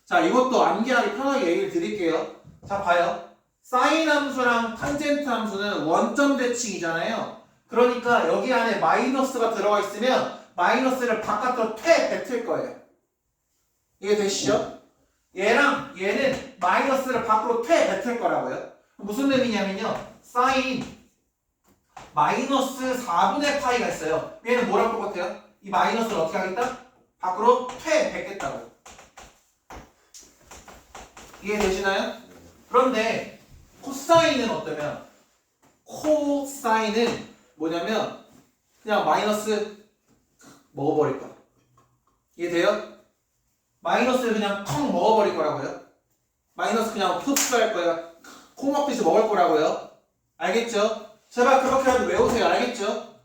[SPEAKER 1] 자, 이것도 암기하기 편하게 얘기를 드릴게요. 자, 봐요. 사인 함수랑 탄젠트 함수는 원점 대칭이잖아요. 그러니까 여기 안에 마이너스가 들어가 있으면 마이너스를 바깥으로 뱉을 거예요. 이해되시죠? 얘랑 얘는 마이너스를 밖으로 뱉을 거라고요. 무슨 의미냐면요. 사인 마이너스 4분의 파이가 있어요. 얘는 뭐랑 똑같아요? 이 마이너스를 어떻게 하겠다? 밖으로 뱉겠다고. 이해되시나요? 그런데 코사인은 어떠면 코사인은 뭐냐면 그냥 마이너스 먹어버릴 거야. 이해돼요? 마이너스를 그냥 텅 먹어버릴 거라고요. 마이너스 그냥 흡수할 거야. 콩 먹듯이 먹을 거라고요. 알겠죠? 제발 그렇게라도 외우세요. 알겠죠?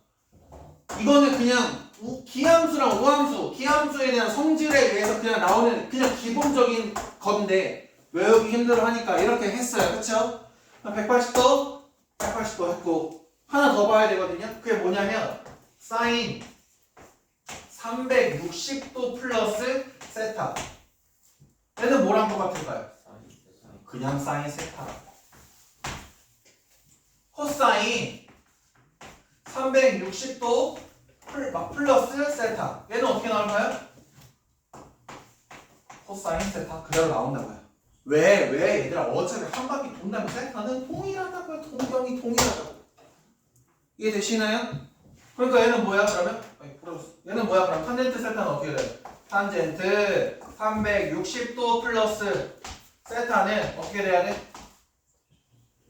[SPEAKER 1] 이거는 그냥 기함수랑 우함수, 기함수에 대한 성질에 의해서 그냥 나오는 그냥 기본적인 건데 외우기 힘들어 하니까 이렇게 했어요. 그쵸? 180도, 180도 했고 하나 더 봐야 되거든요. 그게 뭐냐면 사인 360도 플러스 세타. 얘는 뭐랑 똑같을까요? 그냥 사인 세타. 코사인 360도 플러스 세타. 얘는 어떻게 나올까요? 코사인 세타 그대로 나온다고요. 왜 얘들아 어차피 한 바퀴 돈다면 세타는 동일하다고요. 동경이 동일하다고. 이해되시나요? 그러니까 얘는 뭐야 그러면? 얘는 뭐야 그럼 탄젠트 세타는 어떻게 돼요? 탄젠트 360도 플러스 세타는 어떻게 돼야 돼?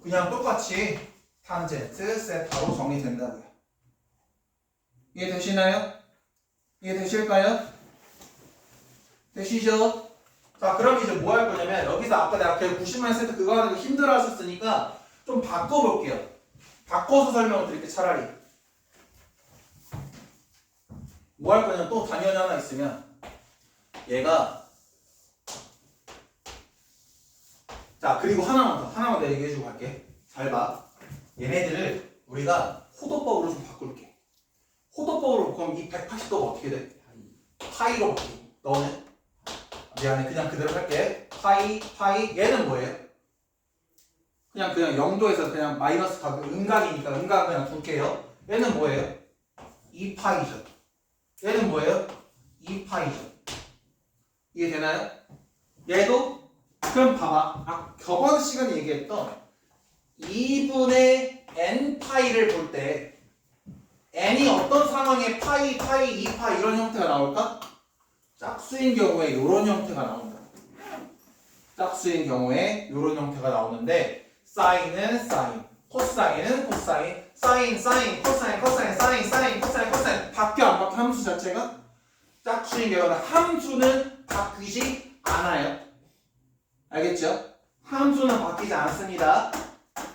[SPEAKER 1] 그냥 똑같이 탄젠트 세타로 정리된다고요. 이해되시나요? 이해되실까요? 되시죠? 자 그럼 이제 뭐 할 거냐면 여기서 아까 내가 90만 세트 그거 하는 거 힘들어 하셨으니까 좀 바꿔볼게요. 바꿔서 설명을 드릴게요. 차라리 뭐 할 거냐면 또 단연이 하나 있으면 얘가 자 그리고 하나만 더 얘기해주고 갈게. 잘 봐. 얘네들을 우리가 호도법으로 좀 바꿀게. 호도법으로 그럼 이 180도가 어떻게 돼? 파이로 바뀌고 너는? 미안해 그냥 그대로 할게. 파이 얘는 뭐예요? 그냥 0도에서 그냥 마이너스 각도 음각이니까 음각 그냥 둘게요. 얘는 뭐예요? 2파이죠. 얘는 뭐예요? 2파이죠. 이해되나요? 얘도 그럼 봐봐. 저번 시간에 얘기했던 2분의 n파이를 볼 때 n이 어떤 상황에 파이, 2파 이런 형태가 나올까? 짝수인 경우에 이런 형태가 나온다. 짝수인 경우에 이런 형태가 나오는데 사인은 사인, 코사인은 코사인, 사인, 코사인, 사인, 코사인 바뀌어 안 바뀌어 함수 자체가? 짝수인 경우는 함수는 바뀌지 않아요. 알겠죠? 함수는 바뀌지 않습니다.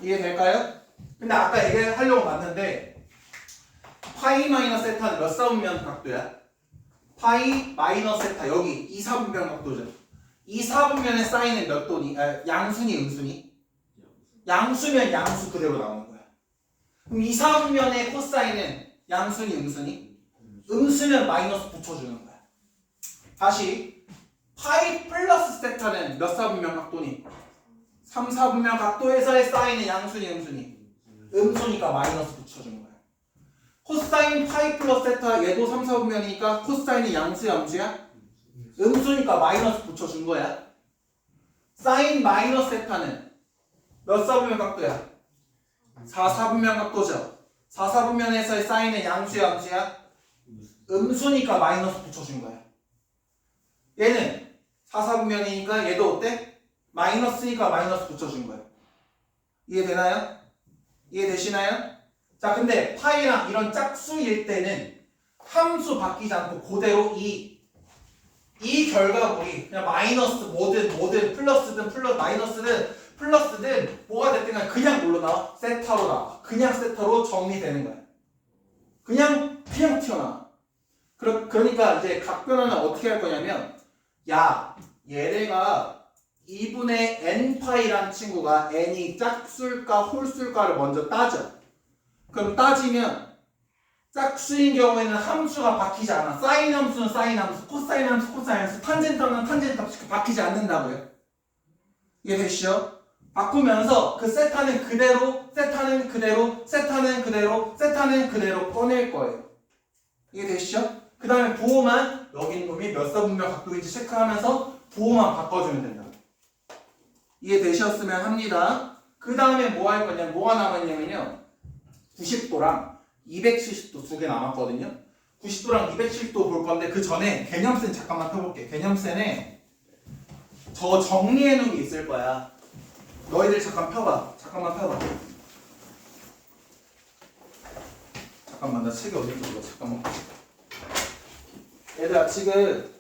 [SPEAKER 1] 이해될까요? 근데 아까 얘기하려고 봤는데 파이 마이너스 세타는 몇 사분면 각도야? 파이 마이너스 세타 여기 2사분면 각도죠. 2사분면의 사인은 몇 도니? 양수니 음수니? 양수면 양수 그대로 나오는 거야. 그럼 2사분면의 코사인은 양수니 음수니? 음수면 마이너스 붙여주는 거야. 다시 파이 플러스 세타는 몇 사분면 각도니? 3사분면 각도에서의 사인은 양수니 음수니? 음수니까 마이너스 붙여주는 거야. 코사인 파이 플러스 세타 얘도 3사분면이니까 코사인이 양수야 음수야? 음수니까 마이너스 붙여준 거야. 사인 마이너스 세타는 몇 사분면 각도야? 4사분면 각도죠. 4사분면에서의 사인은 양수야 음수야? 음수니까 마이너스 붙여준 거야. 얘는 4사분면이니까 얘도 어때? 마이너스니까 마이너스 붙여준 거야. 이해되나요? 이해되시나요? 자 근데 파이랑 이런 짝수일 때는 함수 바뀌지 않고 그대로 이 결과물이 그냥 마이너스 뭐든 플러스든 플러스든 뭐가 됐든 간에 그냥 뭘로 나와? 세타로 나와. 그냥 세타로 정리되는 거야. 그냥 튀어나와. 그러니까 이제 각 변화는 어떻게 할 거냐면 야 얘네가 2분의 n파이라는 친구가 n이 짝수일까 홀수일까를 먼저 따져. 그럼 따지면 짝수인 경우에는 함수가 바뀌지 않아. 사인 함수는 사인 함수, 코사인 함수, 코사인 함수, 탄젠트 함수는 탄젠트 함수 바뀌지 않는다고요. 이해되시죠? 바꾸면서 그 세타는 그대로 꺼낼 거예요. 이해되시죠? 그 다음에 부호만 여기 있는 놈이 몇 사분면 각도인지 체크하면서 부호만 바꿔주면 된다. 이해되셨으면 합니다. 그 다음에 뭐 할 거냐? 뭐가 남았냐면요. 90도랑 270도 두 개 남았거든요. 90도랑 270도 볼 건데 그 전에 개념센 잠깐만 펴볼게. 개념센에 저 정리해 놓은 게 있을 거야. 너희들 잠깐만 펴봐. 잠깐만 나 책이 어디 있어? 잠깐만. 얘들아 지금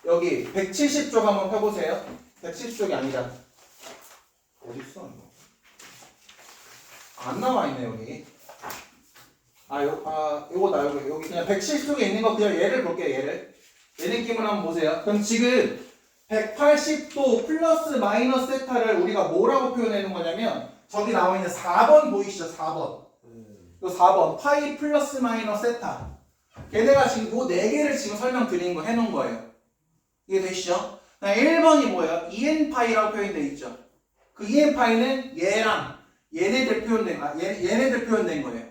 [SPEAKER 1] 여기 170쪽 한번 펴보세요. 170쪽이 아니다. 어디 있어? 안 나와 있네 여기. 요거다 여기 그냥 170쪽에 있는 거 그냥 얘를 볼게요. 얘 느낌을 한번 보세요. 그럼 지금 180도 플러스 마이너스 세타를 우리가 뭐라고 표현해 놓은 거냐면 저기 나와 있는 4번 보이시죠? 4번. 요 4번 파이 플러스 마이너스 세타. 걔네가 지금 요 4개를 지금 설명드린 거 해놓은 거예요. 이게 되시죠? 1번이 뭐예요? EN파이라고 표현되어 있죠. 그 EN파이는 얘랑 얘네들 표현된 거예요.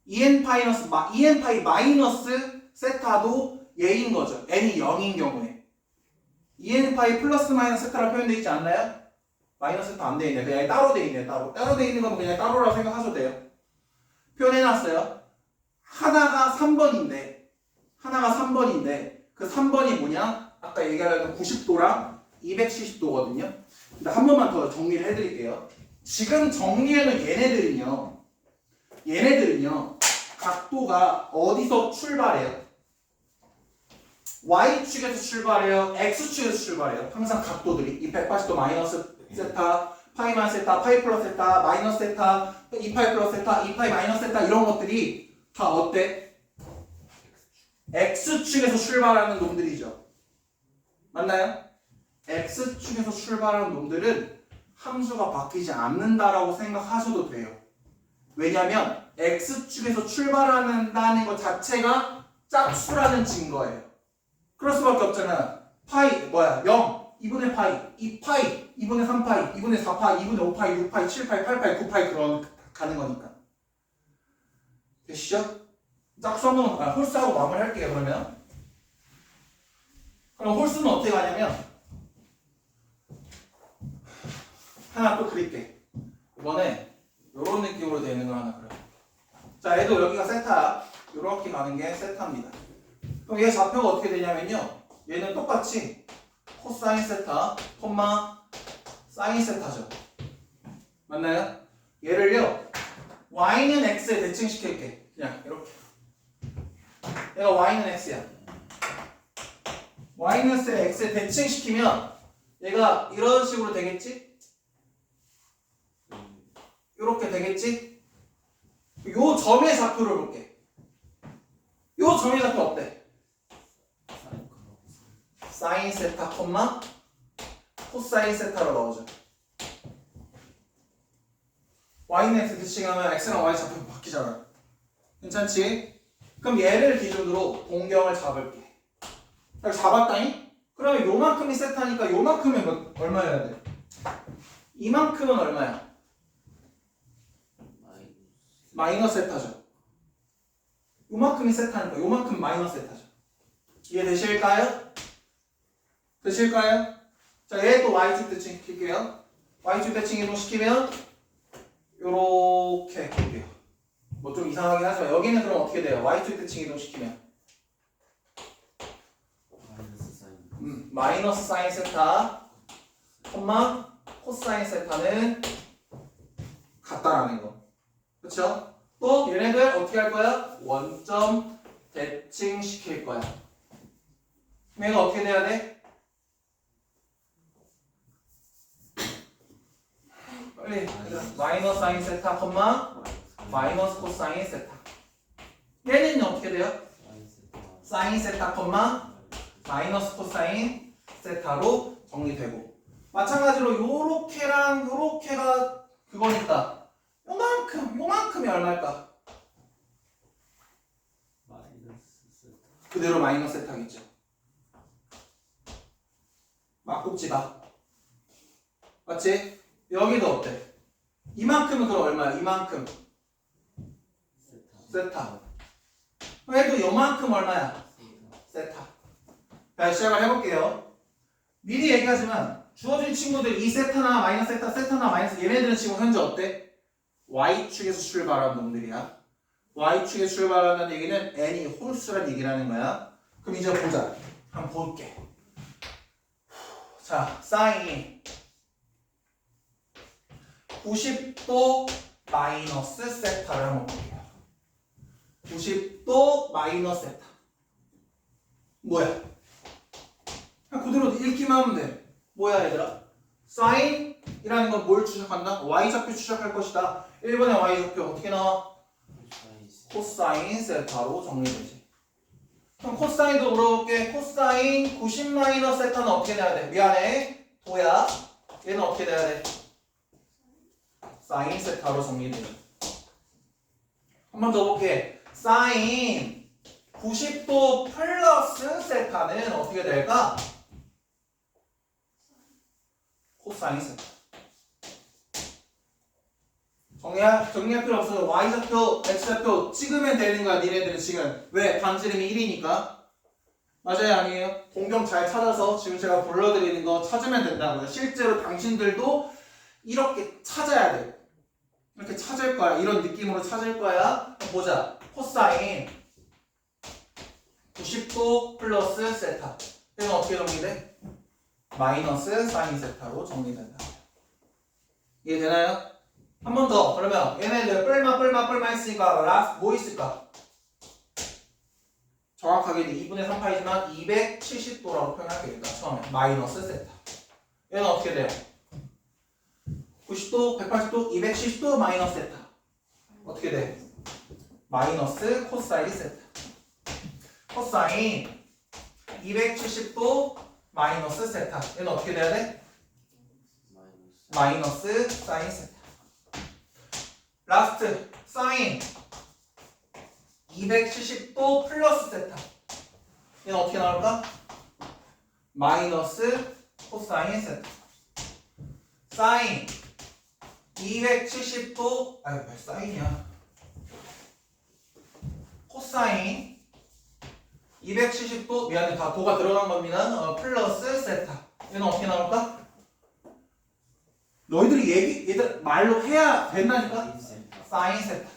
[SPEAKER 1] EN파이 마이너스 세타도 얘인 거죠. n이 0인 경우에. EN파이 플러스 마이너스 세타라고 표현되어 있지 않나요? 마이너스 세타 안 돼 있네. 그냥 따로 돼 있네. 따로 돼 있는 건 그냥 따로라고 생각하셔도 돼요. 표현해놨어요. 하나가 3번인데 그 3번이 뭐냐? 아까 얘기하던 90도랑 270도거든요. 근데 한 번만 더 정리를 해드릴게요. 지금 정리해놓은 얘네들은요 각도가 어디서 출발해요? Y축에서 출발해요? X축에서 출발해요? 항상 각도들이 이 180도 마이너스 세타, 파이 마이너스 세타, 파이 플러스 세타, 마이너스 세타, 2파이 플러스 세타, 2파이 마이너스 세타 이런 것들이 다 어때? X축에서 출발하는 놈들이죠. 맞나요? X축에서 출발하는 놈들은 함수가 바뀌지 않는다라고 생각하셔도 돼요. 왜냐면 X축에서 출발한다는 것 자체가 짝수라는 증거예요. 그럴 수밖에 없잖아. 파이 0, 2분의 파이, 2파이, 2분의 3파이, 2분의 4파이, 2분의 5파이, 6파이, 7파이, 8파이, 9파이 그런 가는 거니까. 되시죠? 짝수 한번 홀수하고 마무리할게요. 그럼 홀수는 어떻게 가냐면 하나 또 그릴게. 이번에 이런 느낌으로 되어 있는 걸 하나 그려. 자, 얘도 여기가 세타야. 이렇게 가는 게 세타입니다. 그럼 얘 좌표가 어떻게 되냐면요. 얘는 똑같이 코사인 세타, 사인 세타죠. 맞나요? 얘를요. y는 x에 대칭시킬게. 그냥 이렇게. 얘가 y는 x야. y는 x에 대칭시키면 얘가 이런 식으로 되겠지? 이렇게 되겠지? 요 점의 좌표를 볼게. 요 점의 좌표 어때? 사인 세타, 코사인 세타로 넣어줘. y는 x 대칭하면 x랑 y 좌표 바뀌잖아. 괜찮지? 그럼 얘를 기준으로 동경을 잡을게. 딱 잡았다니? 그러면 요만큼이 세타니까 요만큼은 얼마여야 돼? 이만큼은 얼마야? 마이너스 세타죠. 요만큼이 세타니까 요만큼 마이너스 세타죠. 이해되실까요? 되실까요? 자, 얘 또 y축 대칭 시킬게요. y축 대칭 이동시키면 요렇게 볼게요. 뭐 좀 이상하긴 하지만 여기는 그럼 어떻게 돼요? y축 대칭 이동시키면 마이너스 사인 세타, 코사인 세타는 같다라는 거. 그렇죠? 또 얘네들 어떻게 할 거야? 원점 대칭 시킬 거야. 그럼 얘가 어떻게 돼야 돼? 빨리 마이너스 사인 세타, 마이너스 코사인 세타. 얘는 어떻게 돼요? 사인 세타, 마이너스 코사인 세타로 정리되고, 마찬가지로 요렇게랑 요렇게가 그거니까 요만큼이 얼마일까? 그대로 마이너스 세타겠죠. 막국지가 맞지? 여기도 어때? 이만큼은 그럼 얼마야? 이만큼 세타. 얘도 요만큼 얼마야? 세타. 자, 시작을 해볼게요. 미리 얘기하지만 주어진 친구들 이 세타나 마이너스 세타, 세타나 마이너스 얘네들은 지금 현재 어때? Y축에서 출발한 놈들이야. Y축에서 출발한다는 얘기는 n이 홀수란 얘기라는 거야. 그럼 이제 보자. 한번 볼게. 자, 사인이 90도 마이너스 세타를 한번 볼게요. 90도 마이너스 세타. 뭐야? 그냥 그대로 읽기만 하면 돼. 뭐야 얘들아? 사인이라는 건 뭘 추적한다? y좌표 추적할 것이다. 1번의 y좌표 어떻게 나와? 코사인 세타로 정리되지. 그럼 코사인도 물어볼게. 코사인 90 마이너스 세타는 어떻게 돼야 돼? 미안해 도야. 얘는 어떻게 돼야 돼? 사인 세타로 정리돼요. 한 번 더 볼게. 사인 90도 플러스 세타는 어떻게 될까? 코사인 세타. 정리할 필요 없어요. Y좌표, X좌표 찍으면 되는 거야. 니네들은 지금. 왜? 반지름이 1이니까. 맞아요? 아니에요? 공경 잘 찾아서 지금 제가 불러드리는 거 찾으면 된다고요. 실제로 당신들도 이렇게 찾아야 돼요. 이렇게 찾을 거야. 이런 느낌으로 찾을 거야. 보자. 코사인 90도 플러스 세타. 이건 어떻게 정리돼? 마이너스 사인 세타로 정리된다. 이해되나요? 한 번 더. 그러면 얘네들 뿔마 했으니까 뭐 있을까? 정확하게 2분의 3파이지만 270도라고 표현할게요. 일단 처음에 마이너스 세타. 얘는 어떻게 돼요? 90도, 180도, 270도 마이너스 세타. 어떻게 돼? 마이너스 코사인 세타. 코사인 270도 마이너스 세타. 얘는 어떻게 돼야 돼? 마이너스 사인 세타. 라스트 사인 270도 플러스 세타. 얘는 어떻게 나올까? 마이너스 코사인 세타. 사인 270도 아유 왜 사인이야? 코사인 270도 미안해 다 도가 들어간 겁니다. 플러스 세타. 얘는 어떻게 나올까? 너희들이 얘들 말로 해야 된다니까? 사인 세타.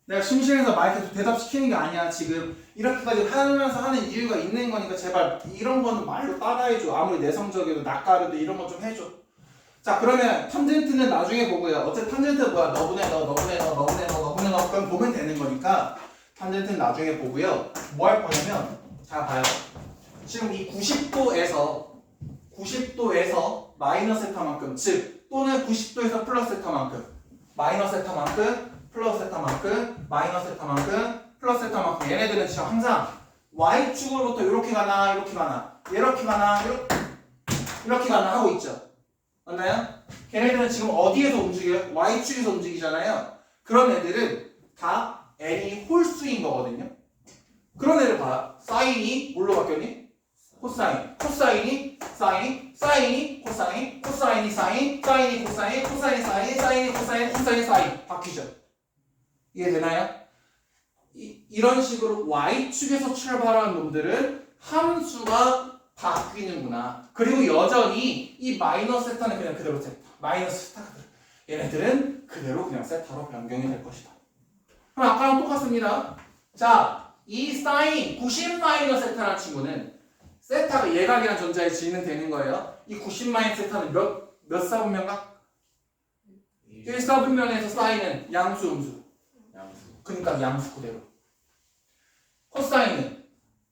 [SPEAKER 1] 내가 심심해서 마이크에서 대답시키는 게 아니야. 지금 이렇게까지 하면서 하는 이유가 있는 거니까 제발 이런 거는 말로 따라해줘. 아무리 내성적이어도 낯가려도 이런 거 좀 해줘. 자 그러면 탄젠트는 나중에 보고요. 어차피 탄젠트 뭐야? 너분의 너 그럼 보면 되는 거니까 탄젠트는 나중에 보고요. 뭐 할 거냐면 자 봐요. 지금 이 90도에서 마이너스 세타만큼 즉 또는 90도에서 플러스 세타만큼 마이너스 세타만큼 플러스 세타만큼 마이너스 세타만큼 플러스 세타만큼 얘네들은 지금 항상 Y축으로부터 이렇게 가나 이렇게 가나 이렇게 가나 이렇게 가나 하고 있죠. 맞나요? 걔네들은 지금 어디에서 움직여요? Y축에서 움직이잖아요. 그런 애들은 다 N이 홀수인 거거든요. 그런 애를 봐. 사인이 뭘로 바뀌었니? 코사인. 코사인이 사인. 사인이 코사인. 코사인이 사인. 사인이 코사인. 코사인이 사인. 사인이 코사인. 코사인이 사인. 바뀌죠. 이해되나요? 이런 식으로 Y축에서 출발하는 놈들은 함수가 바뀌는구나. 그리고 여전히 이 마이너스 세타는 그냥 그대로 세타. 마이너스 세타가 그대로. 얘네들은 그대로 그냥 세타로 변경이 될 것이다. 그럼 아까랑 똑같습니다. 자, 이 사인 90 마이너스 세타라는 친구는 세타가 예각이라는 전자에 진행되는 거예요. 이 90 마이너스 세타는 몇 사분면각? 1사분면에서 사인은 양수, 음수. 그러니까 양수 그대로. 코사인은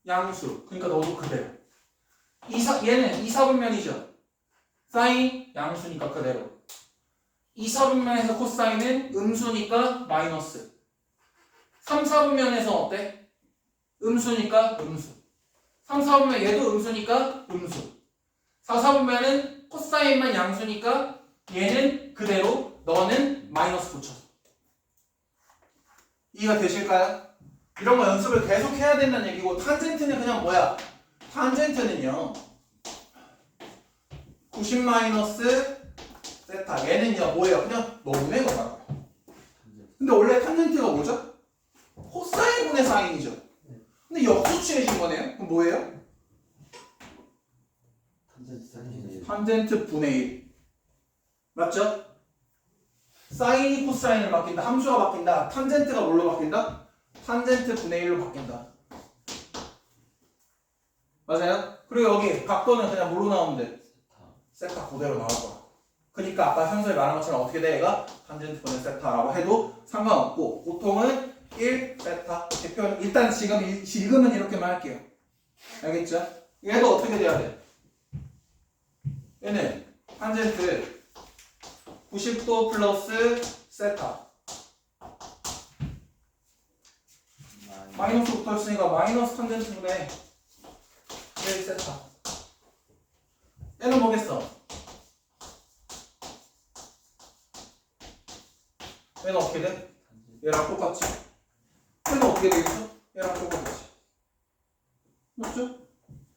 [SPEAKER 1] 양수. 그러니까 너도 그대로. 얘는 2사분면이죠. 사인 양수니까 그대로. 2사분면에서 코사인은 음수니까 마이너스. 3사분면에서 어때? 음수니까 음수. 3사분면 얘도 음수니까 음수. 4사분면은 코사인만 양수니까 얘는 그대로 너는 마이너스 붙여서. 이해가 되실까요? 이런 거 연습을 계속 해야 된다는 얘기고 탄젠트는 그냥 뭐야? 탄젠트는요 90 마이너스 세타 얘는요 뭐예요? 그냥 너분의 거다. 근데 원래 탄젠트가 뭐죠? 코사인분의 사인이죠. 근데 역수치해진 거네요. 그럼 뭐예요? 탄젠트 분의 1 맞죠? 사인이 코사인을 바뀐다. 함수가 바뀐다. 탄젠트가 뭘로 바뀐다? 탄젠트 분의 1로 바뀐다. 맞아요? 그리고 여기 각도는 그냥 뭘로 나오면 돼? 세타 그대로 나올 거야. 그러니까 아까 현서에 말한 것처럼 어떻게 돼? 얘가 탄젠트 분의 세타라고 해도 상관없고 보통은 1 세타 이렇게 표현. 일단 지금은 이렇게만 할게요. 알겠죠? 얘도 어떻게 돼야 돼? 얘는 탄젠트 90도 플러스 세타 마이너스 붙어있으니까 마이너스 탄젠트 분의 1 세타. 얘는 뭐겠어? 얘는 어떻게 돼? 얘랑 똑같지? 얘는 어떻게 되겠어? 얘랑 똑같지? 맞죠?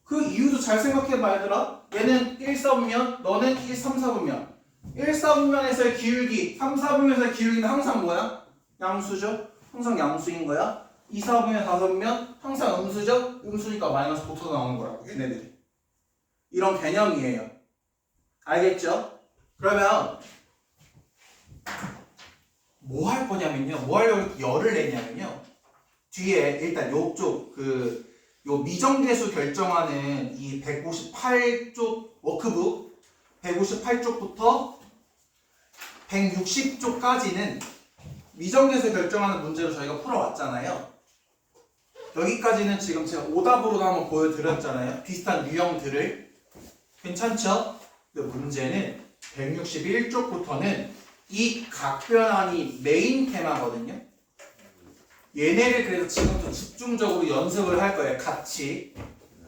[SPEAKER 1] 그 이유도 잘 생각해봐 얘들아. 얘는 1, 4분면 너는 1, 3, 4분면 1, 4분면에서의 기울기 3, 4분면에서의 기울기는 항상 뭐야? 양수죠? 항상 양수인 거야. 2, 4분면 4분면 항상 음수죠? 음수니까 마이너스 도트가 나오는 거라고 얘네들이. 이런 개념이에요. 알겠죠? 그러면 뭐 할 거냐면요. 뭐 하려고 열을 내냐면요. 뒤에 일단 요쪽 요 미정계수 결정하는 이 158쪽 워크북 158쪽부터 160쪽까지는 미정계수 결정하는 문제로 저희가 풀어왔잖아요. 여기까지는 지금 제가 오답으로도 한번 보여드렸잖아요. 비슷한 유형들을. 괜찮죠? 근데 문제는 161쪽부터는 이 각변환이 메인 테마거든요. 얘네를 그래서 지금부터 집중적으로 연습을 할 거예요. 같이.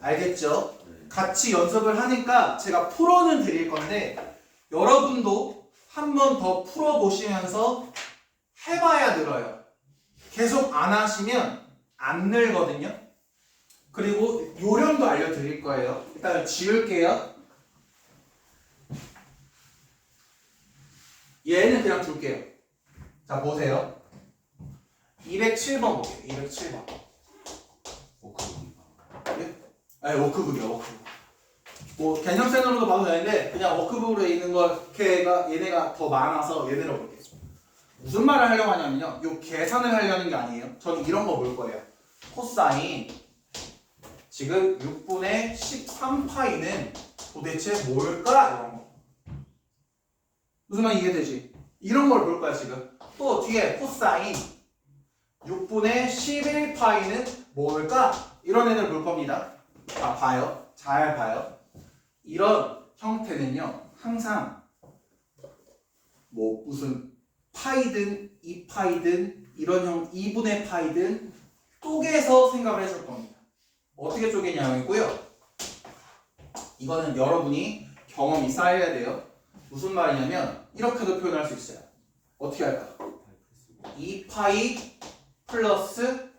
[SPEAKER 1] 알겠죠? 같이 연습을 하니까 제가 풀어는 드릴 건데 여러분도 한 번 더 풀어보시면서 해봐야 늘어요. 계속 안 하시면 안 늘거든요. 그리고 요령도 알려드릴 거예요. 일단 지울게요. 얘는 그냥 둘게요. 자 보세요. 207번 볼게요. 207번. 예? 아니 워크북이요. 워크북. 뭐 개념센으로도 봐도 되는데 그냥 워크북으로 있는 거 얘네가 더 많아서 얘네로 볼게요. 무슨 말을 하려고 하냐면요. 요 계산을 하려는 게 아니에요. 저는 이런 거 볼 거예요. 코사인 지금 6분의 13파이는 도대체 뭘까? 이런 거. 무슨 말 이해되지? 이런 걸 볼 거야 지금. 또 뒤에 코사인 6분의 11파이는 뭘까? 이런 애들 볼 겁니다. 자, 봐요. 잘 봐요. 이런 형태는요. 항상 뭐 무슨 파이든 2파이든 이런 형 2분의 파이든 쪼개서 생각을 해줄 겁니다. 어떻게 쪼개냐면요. 이거는 여러분이 경험이 쌓여야 돼요. 무슨 말이냐면 이렇게도 표현할 수 있어요. 어떻게 할까? 2파이 플러스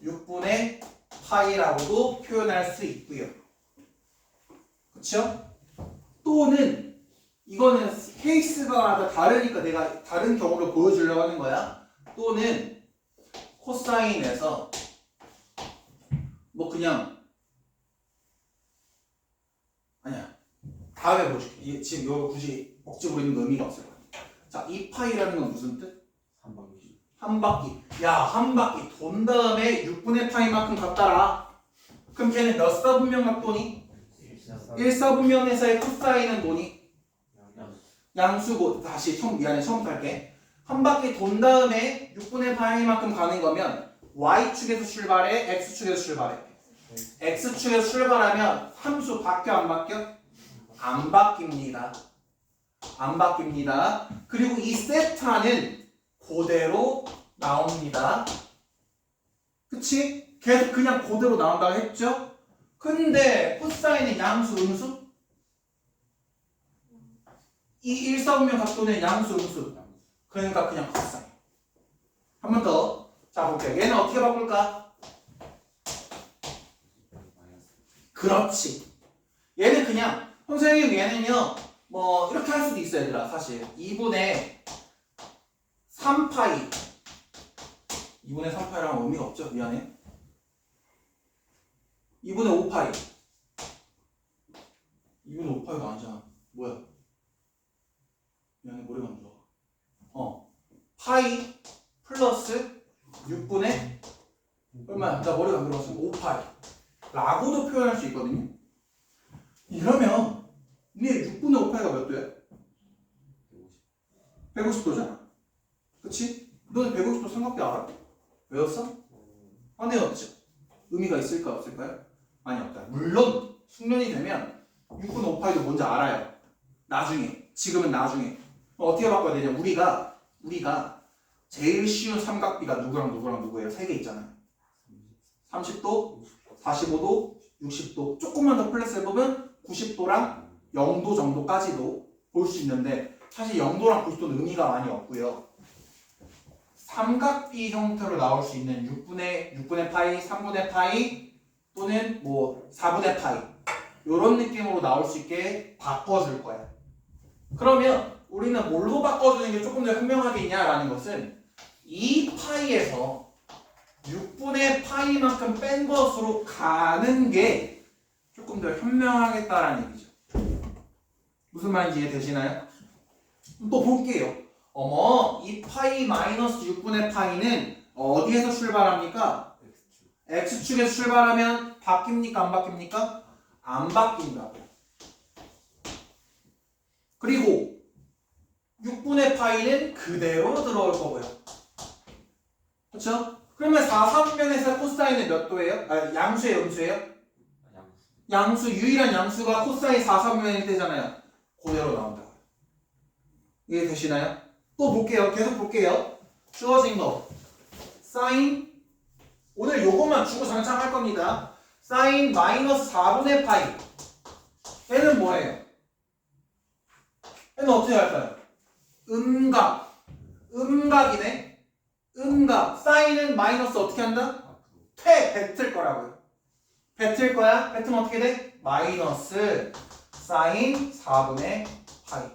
[SPEAKER 1] 6분의 파이라고도 표현할 수 있고요. 그쵸? 또는 이거는 케이스가 다르니까 내가 다른 경우를 보여주려고 하는 거야. 또는 코사인에서 뭐 그냥 아니야. 다음에 보여줄게. 지금 이거 굳이 억지 부리는 의미가 없을 거야. 자, 2파이라는 건 무슨 뜻?
[SPEAKER 2] 한 바퀴.
[SPEAKER 1] 한 바퀴. 야, 한 바퀴 돈 다음에 6분의 파이만큼 갖다라. 그럼 걔는 몇 사분면 각도니? 1사분면에서의 코사인은 뭐니? 양수고. 다시 미안해. 처음부터 할게. 한 바퀴 돈 다음에 6분의 파이만큼 가는 거면 Y축에서 출발해? X축에서 출발해? X축에서 출발하면 함수 바뀌어 안 바뀌어? 안 바뀝니다. 안 바뀝니다. 그리고 이 세타는 그대로 나옵니다. 그치? 계속 그냥 그대로 나온다고 했죠? 근데 코사인은 양수, 음수? 이 1사분면 각도는 양수, 음수. 그러니까 그냥 코사인. 한 번 더. 자, 볼게요. 얘는 어떻게 바꿀까? 그렇지. 얘는 그냥 선생님 얘는요. 뭐 이렇게 할 수도 있어요. 얘들아. 사실 2분의 3파이 2분의 3파이라는 의미가 없죠? 미안해. 2분의 5파이 2분의 5파이가 아니잖아. 뭐야? 미안해. 머리가 안 좋아. 파이 플러스 6분의 얼마야? 나 머리가 안 들어가서 5파이 라고도 표현할 수 있거든요. 이러면 니네 6분의 5파이가 몇 도야? 150도잖아. 그치? 너는 150도 삼각대 알아? 외웠어? 안 외웠죠? 의미가 있을까 없을까요? 많이 없다. 물론 숙련이 되면 6분의 5파이도 뭔지 알아요. 나중에. 지금은 나중에. 어떻게 바꿔야 되냐? 우리가 제일 쉬운 삼각비가 누구랑 누구예요? 세 개 있잖아요. 30도, 45도, 60도. 조금만 더 플렉스 해보면 90도랑 0도 정도까지도 볼 수 있는데 사실 0도랑 90도는 의미가 많이 없고요. 삼각비 형태로 나올 수 있는 6분의 파이, 3분의 파이 또는 뭐 4분의 파이 이런 느낌으로 나올 수 있게 바꿔줄 거야. 그러면 우리는 뭘로 바꿔주는 게 조금 더 현명하겠냐라는 것은 이 파이에서 6분의 파이만큼 뺀 것으로 가는 게 조금 더 현명하겠다라는 얘기죠. 무슨 말인지 이해되시나요? 또 볼게요. 어머, 이 파이 마이너스 6분의 파이는 어디에서 출발합니까? X축에서 출발하면 바뀝니까? 안 바뀝니까? 안 바뀐다고. 그리고 6분의 파이는 그대로 들어올 거고요. 그렇죠? 그러면 4,3면에서 코사인은 몇 도예요? 아, 양수예요, 음수예요? 양수, 유일한 양수가 코사인 4,3면일 때잖아요. 그대로 나온다고요. 이해되시나요? 또 볼게요. 계속 볼게요. 주어진 거. 사인, 오늘 요것만 주고 장창할 겁니다. 사인 마이너스 4분의 파이. 얘는 뭐예요? 얘는 어떻게 할까요? 음각. 음각이네. 음각. 사인은 마이너스 어떻게 한다? 뱉을 거라고요. 뱉을 거야. 뱉으면 어떻게 돼? 마이너스 사인 4분의 파이.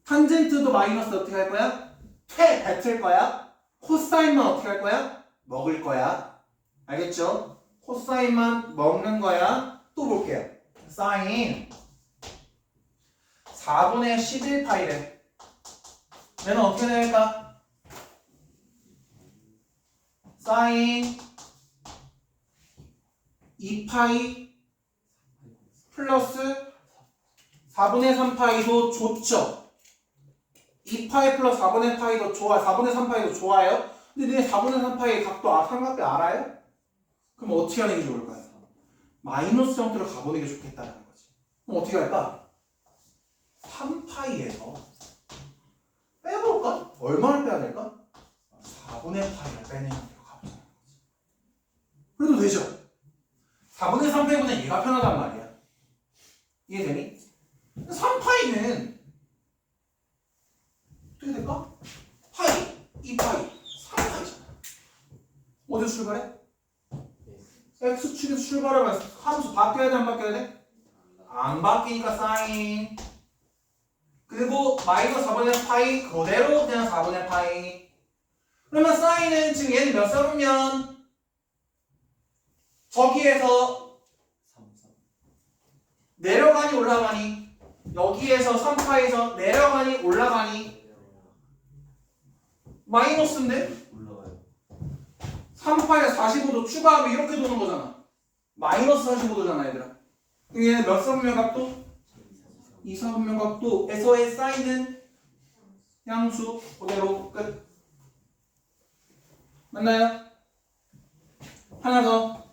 [SPEAKER 1] 탄젠트도 마이너스 어떻게 할 거야? 뱉을 거야. 코사인만 어떻게 할 거야? 먹을 거야. 알겠죠? 코사인만 먹는 거야. 또 볼게요. 사인 4분의 11파이래. 얘는 어떻게 될까? 사인 2파이 플러스 4분의 3파이도 좋죠. 2파이 플러스 4분의 파이도 좋아. 4분의 3파이도 좋아요. 근데 니네 4분의 3파이의 각도 삼각비 알아요? 그럼 어떻게 하는 게 좋을까요? 마이너스 형태로 가보는 게 좋겠다는 거지. 그럼 어떻게 할까? 3파이에서 빼볼까? 얼마를 빼야 될까? 4분의 파이를 빼는 형태로 가보자는 거지. 그래도 되죠? 4분의 3파이보다 얘가 편하단 말이야. 이해되니? 3파이는 어떻게 될까? 파이, 2파이, 3파이잖아. 어디서 출발해? X축에서 출발하면 함수 바뀌어야 돼, 안 바뀌어야 돼? 안 바뀌니까 사인. 그리고 마이너스 4분의 파이 그대로 그냥 4분의 파이. 그러면 사인은 지금 얘는 몇 삼으면 저기에서 내려가니 올라가니? 여기에서 3파에서 내려가니 올라가니? 마이너스인데?
[SPEAKER 2] 올라가요.
[SPEAKER 1] 3파에 45도 추가하면 이렇게 도는 거잖아. 마이너스 45도잖아, 얘들아. 얘는 몇 사분면 각도? 2, 4분면 각도에서의 사인은 양수 그대로 끝. 맞나요? 하나 더.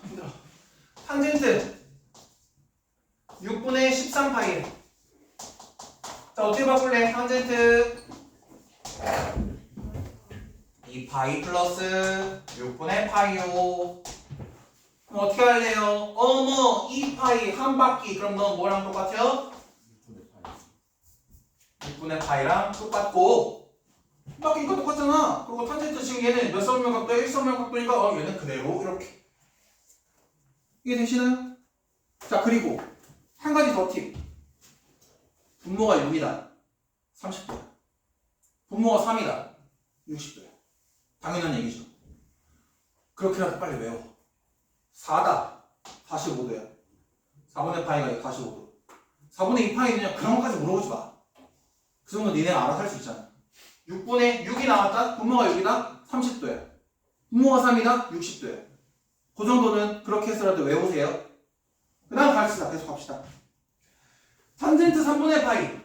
[SPEAKER 1] 힘들어. 탄젠트 6분의 13파이. 자, 어떻게 바꿀래? 탄젠트 2파이 플러스 6분의 파이요. 그럼 어떻게 할래요? 어머 2파이 한 바퀴. 그럼 너 뭐랑 똑같아요? 6분의 파이랑 똑같고 한 바퀴니까 똑같잖아. 그리고 탄젠트 지금 얘는 몇 선면 각도야? 1선면 각도니까 얘는 그대로 이렇게. 이해되시나요? 자, 그리고 한 가지 더 팁. 분모가 6이다. 30도야. 분모가 3이다. 60도야. 당연한 얘기죠. 그렇게라도 빨리 외워. 4다. 45도야. 4분의 파이가 45도. 4분의 2파이는 그런 것까지 물어보지 마. 그 정도 니네가 알아서 할 수 있잖아. 6분의 6이 나왔다. 분모가 6이다. 30도야. 분모가 3이다. 60도야. 그 정도는 그렇게 해서라도 외우세요. 그 다음 갑시다. 계속 갑시다. 탄젠트 3분의 파이.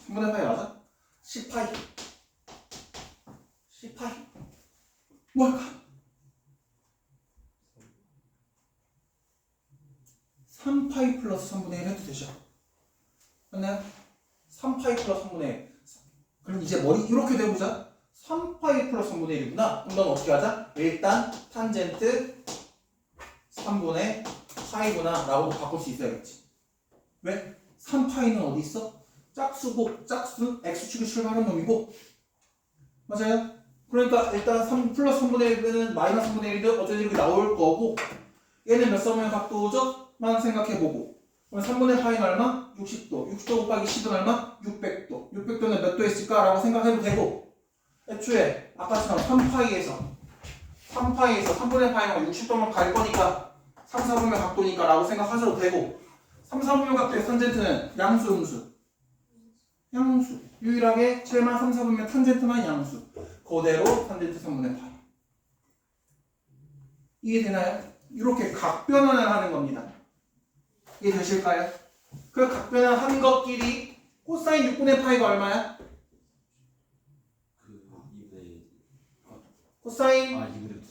[SPEAKER 1] 3분의 파이 맞아? 10파이. 10파이. 뭐 할까? 3파이 플러스 3분의 1 해도 되죠? 맞나요? 3파이 플러스 3분의 1. 그럼 이제 머리 이렇게 돼보자. 3파이 플러스 3분의 1이구나. 그럼 넌 어떻게 하자? 일단 탄젠트 3분의 파이구나 라고도 바꿀 수 있어야겠지. 왜? 3파이는 어디 있어? 짝수고 짝수 x축이 출발한 놈이고 맞아요? 그러니까 일단 3 플러스 3분의 1은 마이너스 3분의 1은 어쩌지 이렇게 나올 거고 얘는 몇 성면 각도죠? 만 생각해보고 그럼 3분의 파이는 얼마? 60도 60도 곱하기 10은 얼마? 600도 600도는 몇 도 있을까? 라고 생각해도 되고 애초에 아까처럼 3파이에서 3분의 파이가 60도만 갈 거니까 3, 4분의 각도니까 라고 생각하셔도 되고 3, 4분의 각도의 탄젠트는 양수, 음수 양수 유일하게 7만 3, 4분의 탄젠트만 양수 그대로 탄젠트 3분의 파이 이해되나요? 이렇게 각변환을 하는 겁니다. 이해되실까요? 그 각변환 한 것끼리 코사인 6분의 파이가 얼마야?
[SPEAKER 2] 그 2분의
[SPEAKER 1] 코사인
[SPEAKER 2] 2분의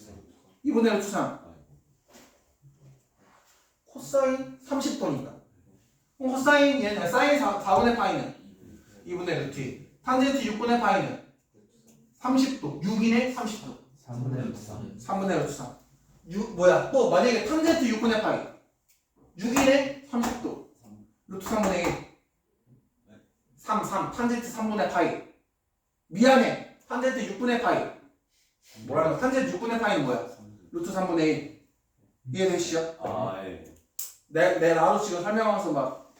[SPEAKER 2] 2
[SPEAKER 1] 2분의 1 추상 코사인 30도니까 코사인 얘는 사인 4분의 파이는 2분의 루트 탄젠트 6분의 파이는 30도 6인의 30도
[SPEAKER 2] 3분의 3
[SPEAKER 1] 3분의 루트 3 뭐야 또 만약에 탄젠트 6분의 파이 6인의 30도 루트 3분의 1 3 탄젠트 3분의 파이 미안해 탄젠트 6분의 파이 뭐라는 거야 탄젠트 6분의 파이는 뭐야 루트 3분의 1 이해되시죠?
[SPEAKER 2] 아 예.
[SPEAKER 1] 내 나도 지금 설명하면서 막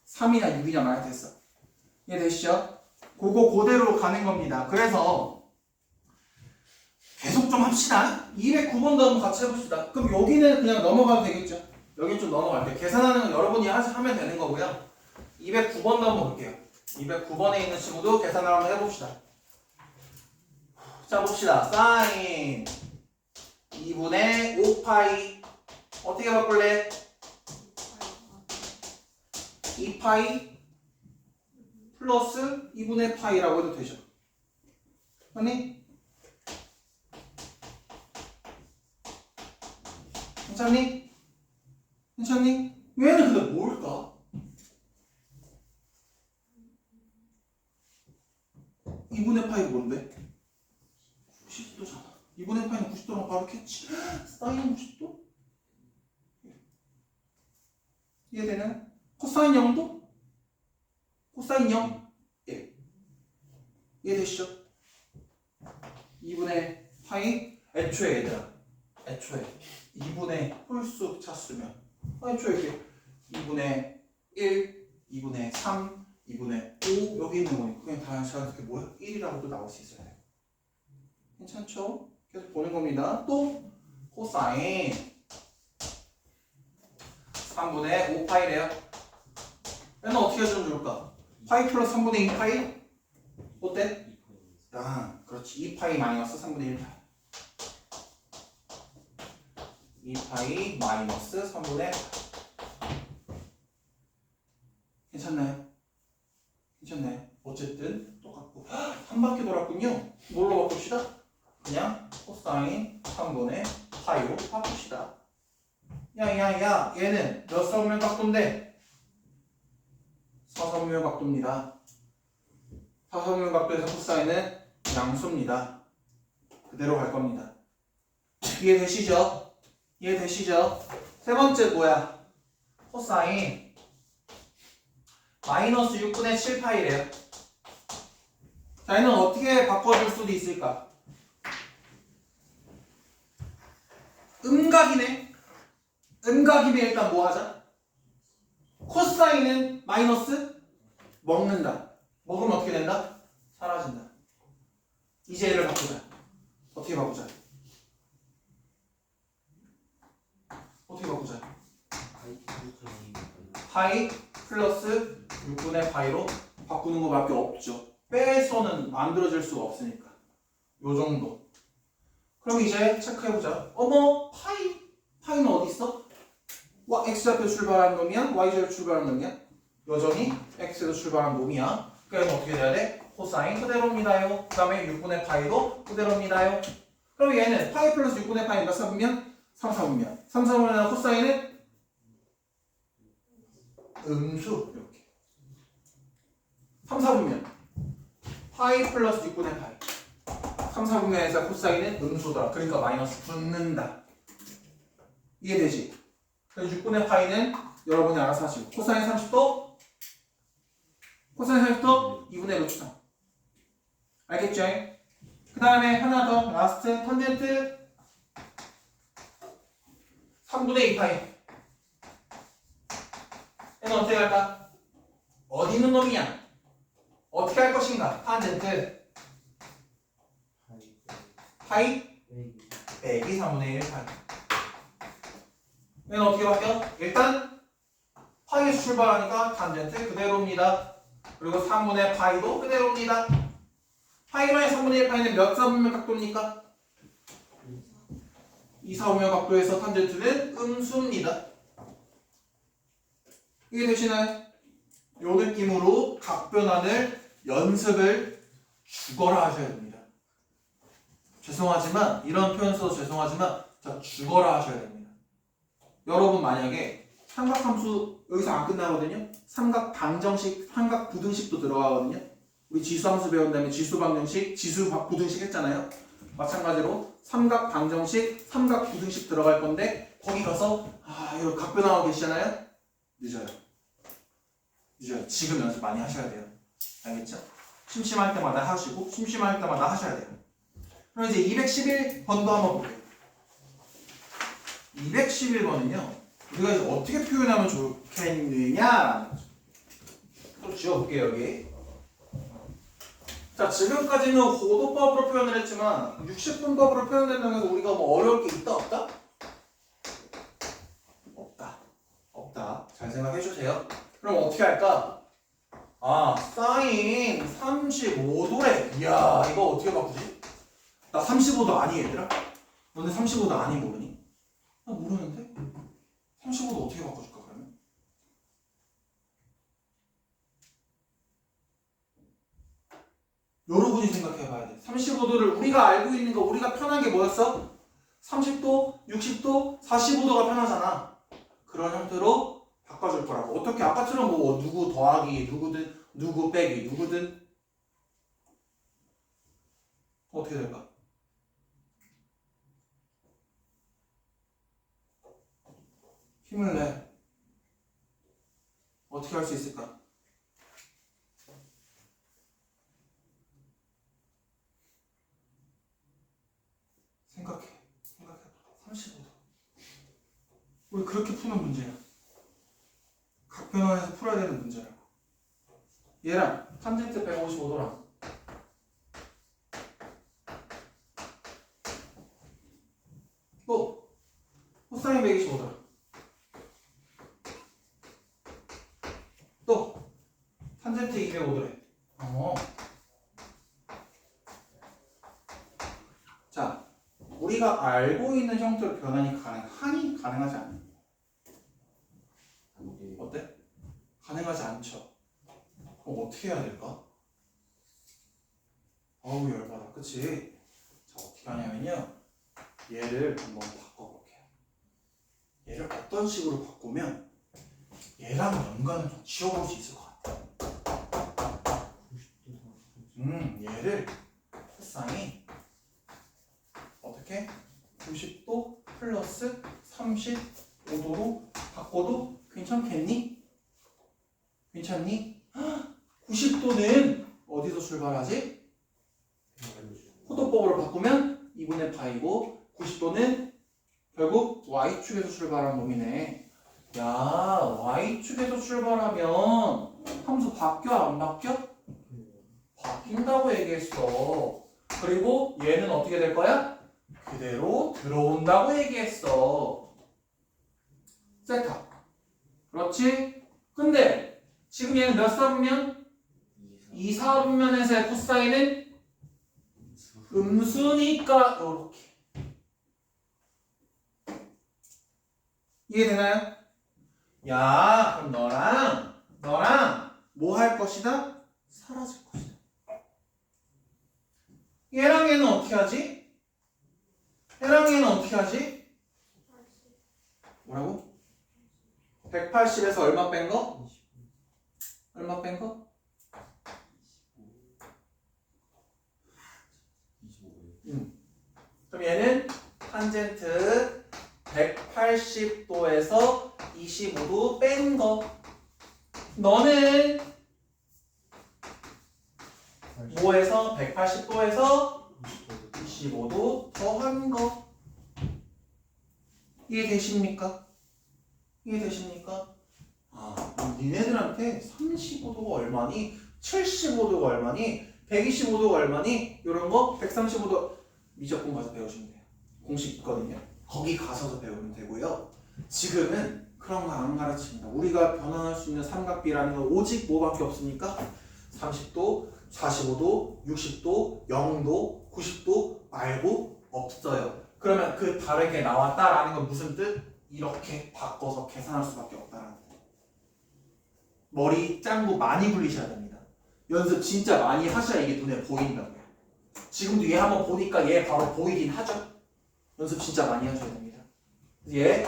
[SPEAKER 1] 3이냐 6이냐 말이 됐어 이해되시죠? 그거 그대로 가는 겁니다. 그래서 계속 좀 합시다. 209번도 한번 같이 해봅시다. 그럼 여기는 그냥 넘어가도 되겠죠? 여긴 좀 넘어갈게요. 계산하는 건 여러분이 하면 되는 거고요. 209번도 한번 볼게요. 209번에 있는 친구도 계산을 한번 해봅시다. 자 봅시다. 사인 2분의 5파이 어떻게 바꿀래? 2파이 플러스 2분의 파이라고 해도 되죠. 아니? 괜찮니? 괜찮니? 얘는 근데 뭘까? 2분의 파이가 뭔데? 90도잖아. 2분의 파이는 90도랑 바로 캐치. 사인 90도? 이해되나요? 코사인 0도? 코사인 0? 예. 이해되시죠? 2분의 파이 애초에 얘들아 애초에 2분의 홀수 차수면 애초에 이렇게 2분의 1, 2분의 3, 2분의 5 여기 있는 거니까 그냥 다 자연스럽게 뭐야? 1이라고도 나올 수 있어야 돼요. 괜찮죠? 계속 보는 겁니다. 또 코사인 3분의 5파이래요. 얘는 어떻게 해주면 좋을까? 파이 플러스 3분의 2파이? 어때? 아, 그렇지. 2파이 마이너스 3분의 1파이. 2파이 마이너스 3분의 괜찮나요? 괜찮나요? 어쨌든 똑같고 한 바퀴 돌았군요. 뭘로 바꿉시다? 그냥 코사인 3분의 파이로 바꿉시다. 야야야 얘는 몇 사분면 각도인데? 4사분면 각도입니다. 4사분면 각도에서 코사인은 양수입니다. 그대로 갈 겁니다. 이해되시죠? 이해되시죠? 세 번째 뭐야? 코사인 마이너스 6분의 7파이래요. 자, 얘는 어떻게 바꿔줄 수도 있을까? 음각이네. 음각이면 일단 뭐 하자? 코사인은 마이너스 먹는다. 먹으면 어떻게 된다? 사라진다. 이제 얘를 바꾸자. 어떻게 바꾸자? 어떻게 바꾸자? 파이 플러스 6분의 파이로 바꾸는 것밖에 없죠. 빼서는 만들어질 수가 없으니까. 요 정도. 그럼 이제 체크해보자. 어머 파이는 어디 있어? x좌표 출발한 놈이야? y좌표 출발한 놈이야? 여전히 x로 출발한 놈이야. 그러면 어떻게 돼야 돼? 코사인 그대로입니다요. 그 다음에 6분의 파이도 그대로입니다요. 그럼 얘는 파이 플러스 6분의 파이 몇 사분면? 3, 4분면. 3, 4분면 코사인은 음수 이렇게 3, 4분면 파이 플러스 6분의 파이 3, 4분면에서 코사인은 음수더라. 그러니까 마이너스 붙는다. 이해되지? 그래서 6분의 파이는 여러분이 알아서 하시고 코사인 30도 코사인 30도 2분의 루트 3. 알겠죠? 그 다음에 하나 더 라스트 탄젠트 3분의 2파이. 얘는 어떻게 할까? 어디 있는 놈이냐? 어떻게 할 것인가? 탄젠트 파이 빼기 3분의 1 파이. 얘는 어떻게 바뀌어? 일단 파이에서 출발하니까 탄젠트 그대로입니다. 그리고 3분의 파이도 그대로입니다. 파이마의 3분의 1 파이는 몇 사분면 각도입니까? 2, 4분면 각도에서 탄젠트는 음수입니다. 이게 되시나요? 요 느낌으로 각변환을 연습을 죽어라 하셔야 됩니다. 죄송하지만 이런 표현 써서 죄송하지만 자 죽어라 하셔야 됩니다. 여러분 만약에 삼각함수 여기서 안 끝나거든요. 삼각 방정식, 삼각 부등식도 들어가거든요. 우리 지수함수 배운 다음에 지수 방정식, 지수 부등식 했잖아요. 마찬가지로 삼각 방정식, 삼각 부등식 들어갈 건데 거기 가서 이거 각변하고 계시잖아요. 늦어요. 지금 연습 많이 하셔야 돼요. 알겠죠? 심심할 때마다 하시고 심심할 때마다 하셔야 돼요. 그럼 이제 211번도 한번 볼게요. 211번은요. 우리가 이제 어떻게 표현하면 좋겠느냐라는 거죠. 또 지워볼게요 여기. 자 지금까지는 호도법으로 표현을 했지만 60분법으로 표현된다고 해서 우리가 뭐 어려울 게 있다 없다? 없다. 잘 생각해 주세요. 그럼 어떻게 할까? 사인 35도래. 이야 이거 어떻게 바꾸지? 나 35도 아니 얘들아? 너네 35도 아니 모르니? 나 모르는데? 35도 어떻게 바꿔줄까 그러면? 여러분이 생각해 봐야 돼. 35도를 우리가 알고 있는 거 우리가 편한 게 뭐였어? 30도, 60도, 45도가 편하잖아. 그런 형태로 바꿔줄 거라고. 어떻게 아까처럼 뭐 누구 더하기, 누구든 누구 빼기, 누구든 어떻게 될까? 힘을 내. 어떻게 할 수 있을까? 생각해. 35도. 우리 그렇게 푸는 문제야. 각변환해서 풀어야 되는 문제라고. 얘랑 탄젠트 155도랑 또 코사인 125도랑 또 탄젠트 205도래. 자, 우리가 알고 있는 형태로 변환이 가능하니 가능하지 않니? 어때? 가능하지 않죠. 그럼 어떻게 해야 될까? 어우 열받아, 그치? 자 어떻게 하냐면요, 얘를 한번 바꿔볼게요. 얘를 어떤 식으로 바꾸면 얘랑 연관을 좀 지워볼 수 있을 것 같아. 얘를 코사인 어떻게? 90도 플러스 35도로 바꿔도 괜찮겠니? 괜찮니? 90도는 어디서 출발하지? 호도법으로 바꾸면 2분의 파이고 90도는 결국 Y축에서 출발한 놈이네. 야, Y축에서 출발하면 함수 바뀌어 안 바뀌어? 바뀐다고 얘기했어. 그리고 얘는 어떻게 될 거야? 그대로 들어온다고 얘기했어. 세타. 그렇지? 근데 지금 얘는 몇 사분면? 2, 4분면에서의 코사인은 음수니까 이렇게. 이해되나요? 야, 그럼 너랑 뭐 할 것이다? 사라질 것이다. 얘랑 얘는 어떻게 하지? 얘랑 얘는 어떻게 하지? 뭐라고? 180에서 얼마 뺀 거? 얼마 뺀 거? 25. 그럼 얘는 탄젠트 180도에서 25도 뺀 거. 너는 5에서 180도에서 25도 더한 거. 이해되십니까? 이해되십니까? 아, 니네들한테 35도가 얼마니? 75도가 얼마니? 125도가 얼마니? 이런 거 135도 미적분 가서 배우시면 돼요. 공식 있거든요. 거기 가서도 배우면 되고요. 지금은 그런 거 안 가르칩니다. 우리가 변환할 수 있는 삼각비라는 건 오직 뭐밖에 없습니까? 30도, 45도, 60도, 0도, 90도 말고 없어요. 그러면 그 다르게 나왔다라는 건 무슨 뜻? 이렇게 바꿔서 계산할 수밖에 없다라는 거. 머리 짱구 많이 굴리셔야 됩니다. 연습 진짜 많이 하셔야 이게 눈에 보인다고요. 지금도 얘 한번 보니까 얘 바로 보이긴 하죠. 연습 진짜 많이 하셔야 됩니다. 얘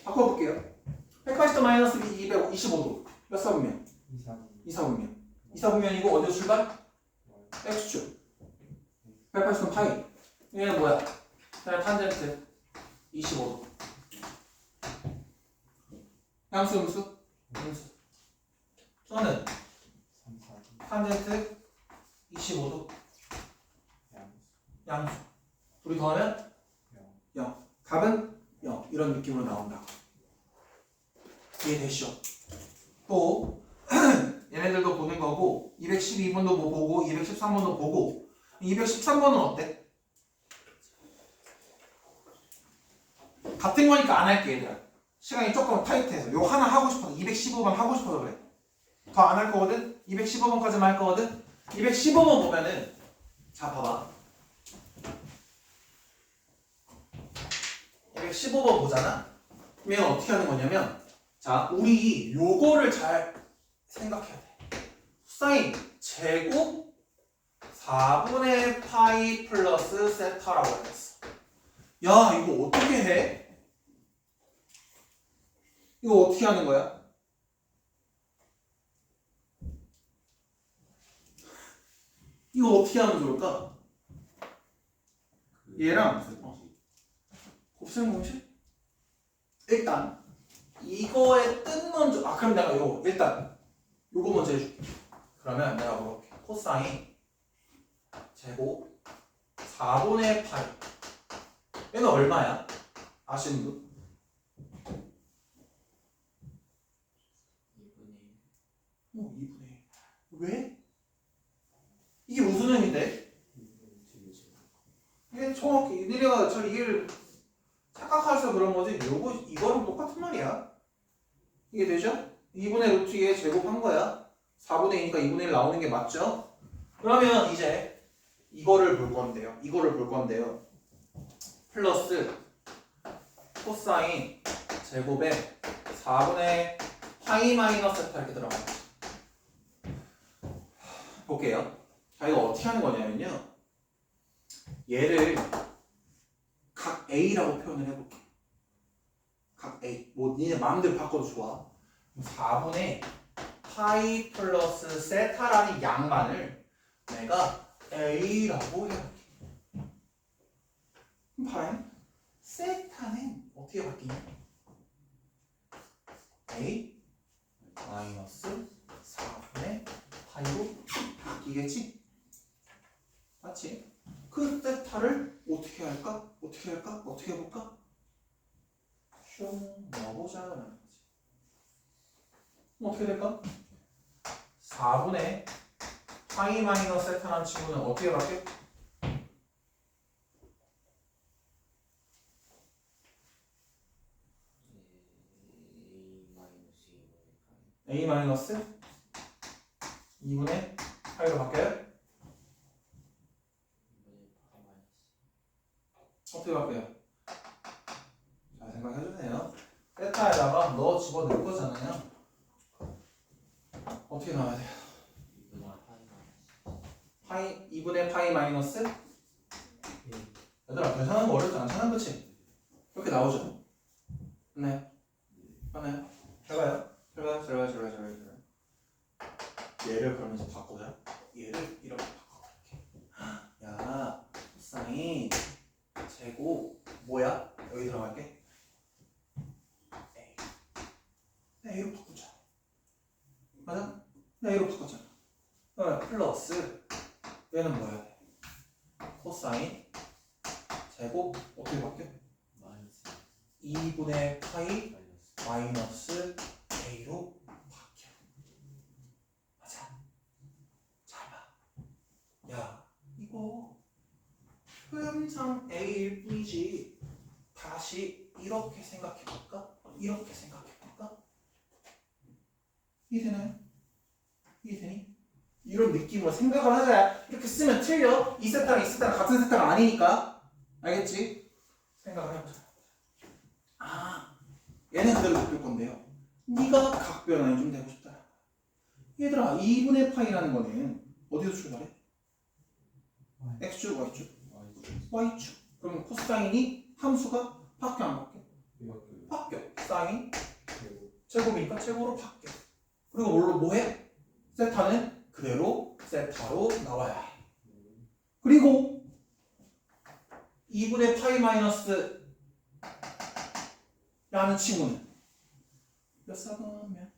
[SPEAKER 1] 바꿔볼게요. 180도 마이너스 225도 몇 사분면? 2사분면. 2사분면이고 어디서 출발? X축. 180도 파이. 얘는 뭐야? 그냥 탄젠트 25도. 양수 음수? 음수. 저는 탄젠트 25도. 양수. 둘이 더하면 0. 답은 0. 이런 느낌으로 나온다. 이해되시죠? 또 얘네들도 보는 거고 212번도 뭐 보고 213번도 보고 213번은 어때? 같은 거니까 안 할게 얘들아. 시간이 조금 타이트해서 요 하나 하고 싶어서 215번 하고 싶어서 그래. 더 안 할 거거든? 215번까지만 할 거거든? 215번 보면은 자 봐봐 215번 보잖아? 그러면 어떻게 하는 거냐면 자 우리 요거를 잘 생각해야 돼. 사인 제곱 4분의 파이 플러스 세타라고 했어. 야 이거 어떻게 해? 이거 어떻게 하는 거야? 이거 어떻게 하면 좋을까? 얘랑 곱셈 공식? 일단 이거의 뜻 먼저 그럼 내가 요거 일단 요거 먼저 해줄게. 그러면 내가 물어볼게. 코사인 제곱 4분의 파이 얘는 얼마야? 아시는 분? 2분의 1. 왜? 이게 무슨 의미인데? 이게 정확히 니네가 저 이해를 착각해서 그런 거지 이거랑 똑같은 말이야. 이게 되죠? 2분의 루트 2에 제곱한 거야. 4분의 2니까 2분의 1 나오는 게 맞죠? 그러면 이제 이거를 볼 건데요. 플러스 코사인 제곱에 4분의 파이 마이너스 세타 이렇게 들어가요. 볼게요. 자 이거 어떻게 하는 거냐면요. 얘를 각 A라고 표현을 해볼게. 각 A. 뭐 니네 마음대로 바꿔도 좋아. 4분의 파이 플러스 세타라는 양반을 내가 A라고 해볼게. 그럼 봐요. 세타는 어떻게 바뀌냐? A 마이너스 4분의 파이로 바뀌겠지? 맞지? 그 세타를 어떻게 할까? 어떻게 해볼까? 슝 넣어보자라는 거지. 어떻게 될까? 4분의 파이 마이너스 세타라는 친구는 어떻게 바뀌어? A 마이너스 2분의 파이로 바뀌어요? 어떻게 바뀌어요? 잘 생각해주세요. 세타에다가 넣어 집어넣을 거잖아요. 어떻게 나와야 돼요? 파이 2분의 파이 마이너스? 얘들아 계산하는 거 어렵지 않잖아, 그치? 이렇게 나오죠? 맞나요? 잘 봐요. 얘를 그러면 이제 바꾸자. 얘를 이렇게 바꿔볼게. 야, 사인 제곱 뭐야? 여기 들어갈게. A. A로 바꾸자. 맞아? A로 바꿨잖아. 플러스 얘는 뭐야? 코사인 제곱 어떻게 바뀌어?
[SPEAKER 2] 마이너스
[SPEAKER 1] 2분의 파이
[SPEAKER 2] 마이너스
[SPEAKER 1] 마이너스 a로 바뀌어. 맞아. 잘 봐. 야, 이거 표현상 a일 뿐이지. 다시 이렇게 생각해볼까? 이렇게 생각해볼까? 이해되나요? 이해되니? 이런 느낌으로 생각을 하자. 이렇게 쓰면 틀려. 이 세타랑 이 세타랑 같은 세타가 아니니까. 알겠지? 생각을 해보자. 아, 얘는 그대로 놔둘 건데요. 네가 각변환이 좀 되고 싶다. 얘들아, 2분의 파이라는 거는 어디서 출발해? x축, y축? y축. 그러면 코사인이 함수가 바뀌어 안 바뀌어? 바뀌어. 사인 제곱이니까 제곱으로 바뀌어. 그리고 뭘로 뭐해? 세타는 그대로 세타로 나와야 해. 그리고 2분의 파이 마이너스 라는 친구는 몇 사분면?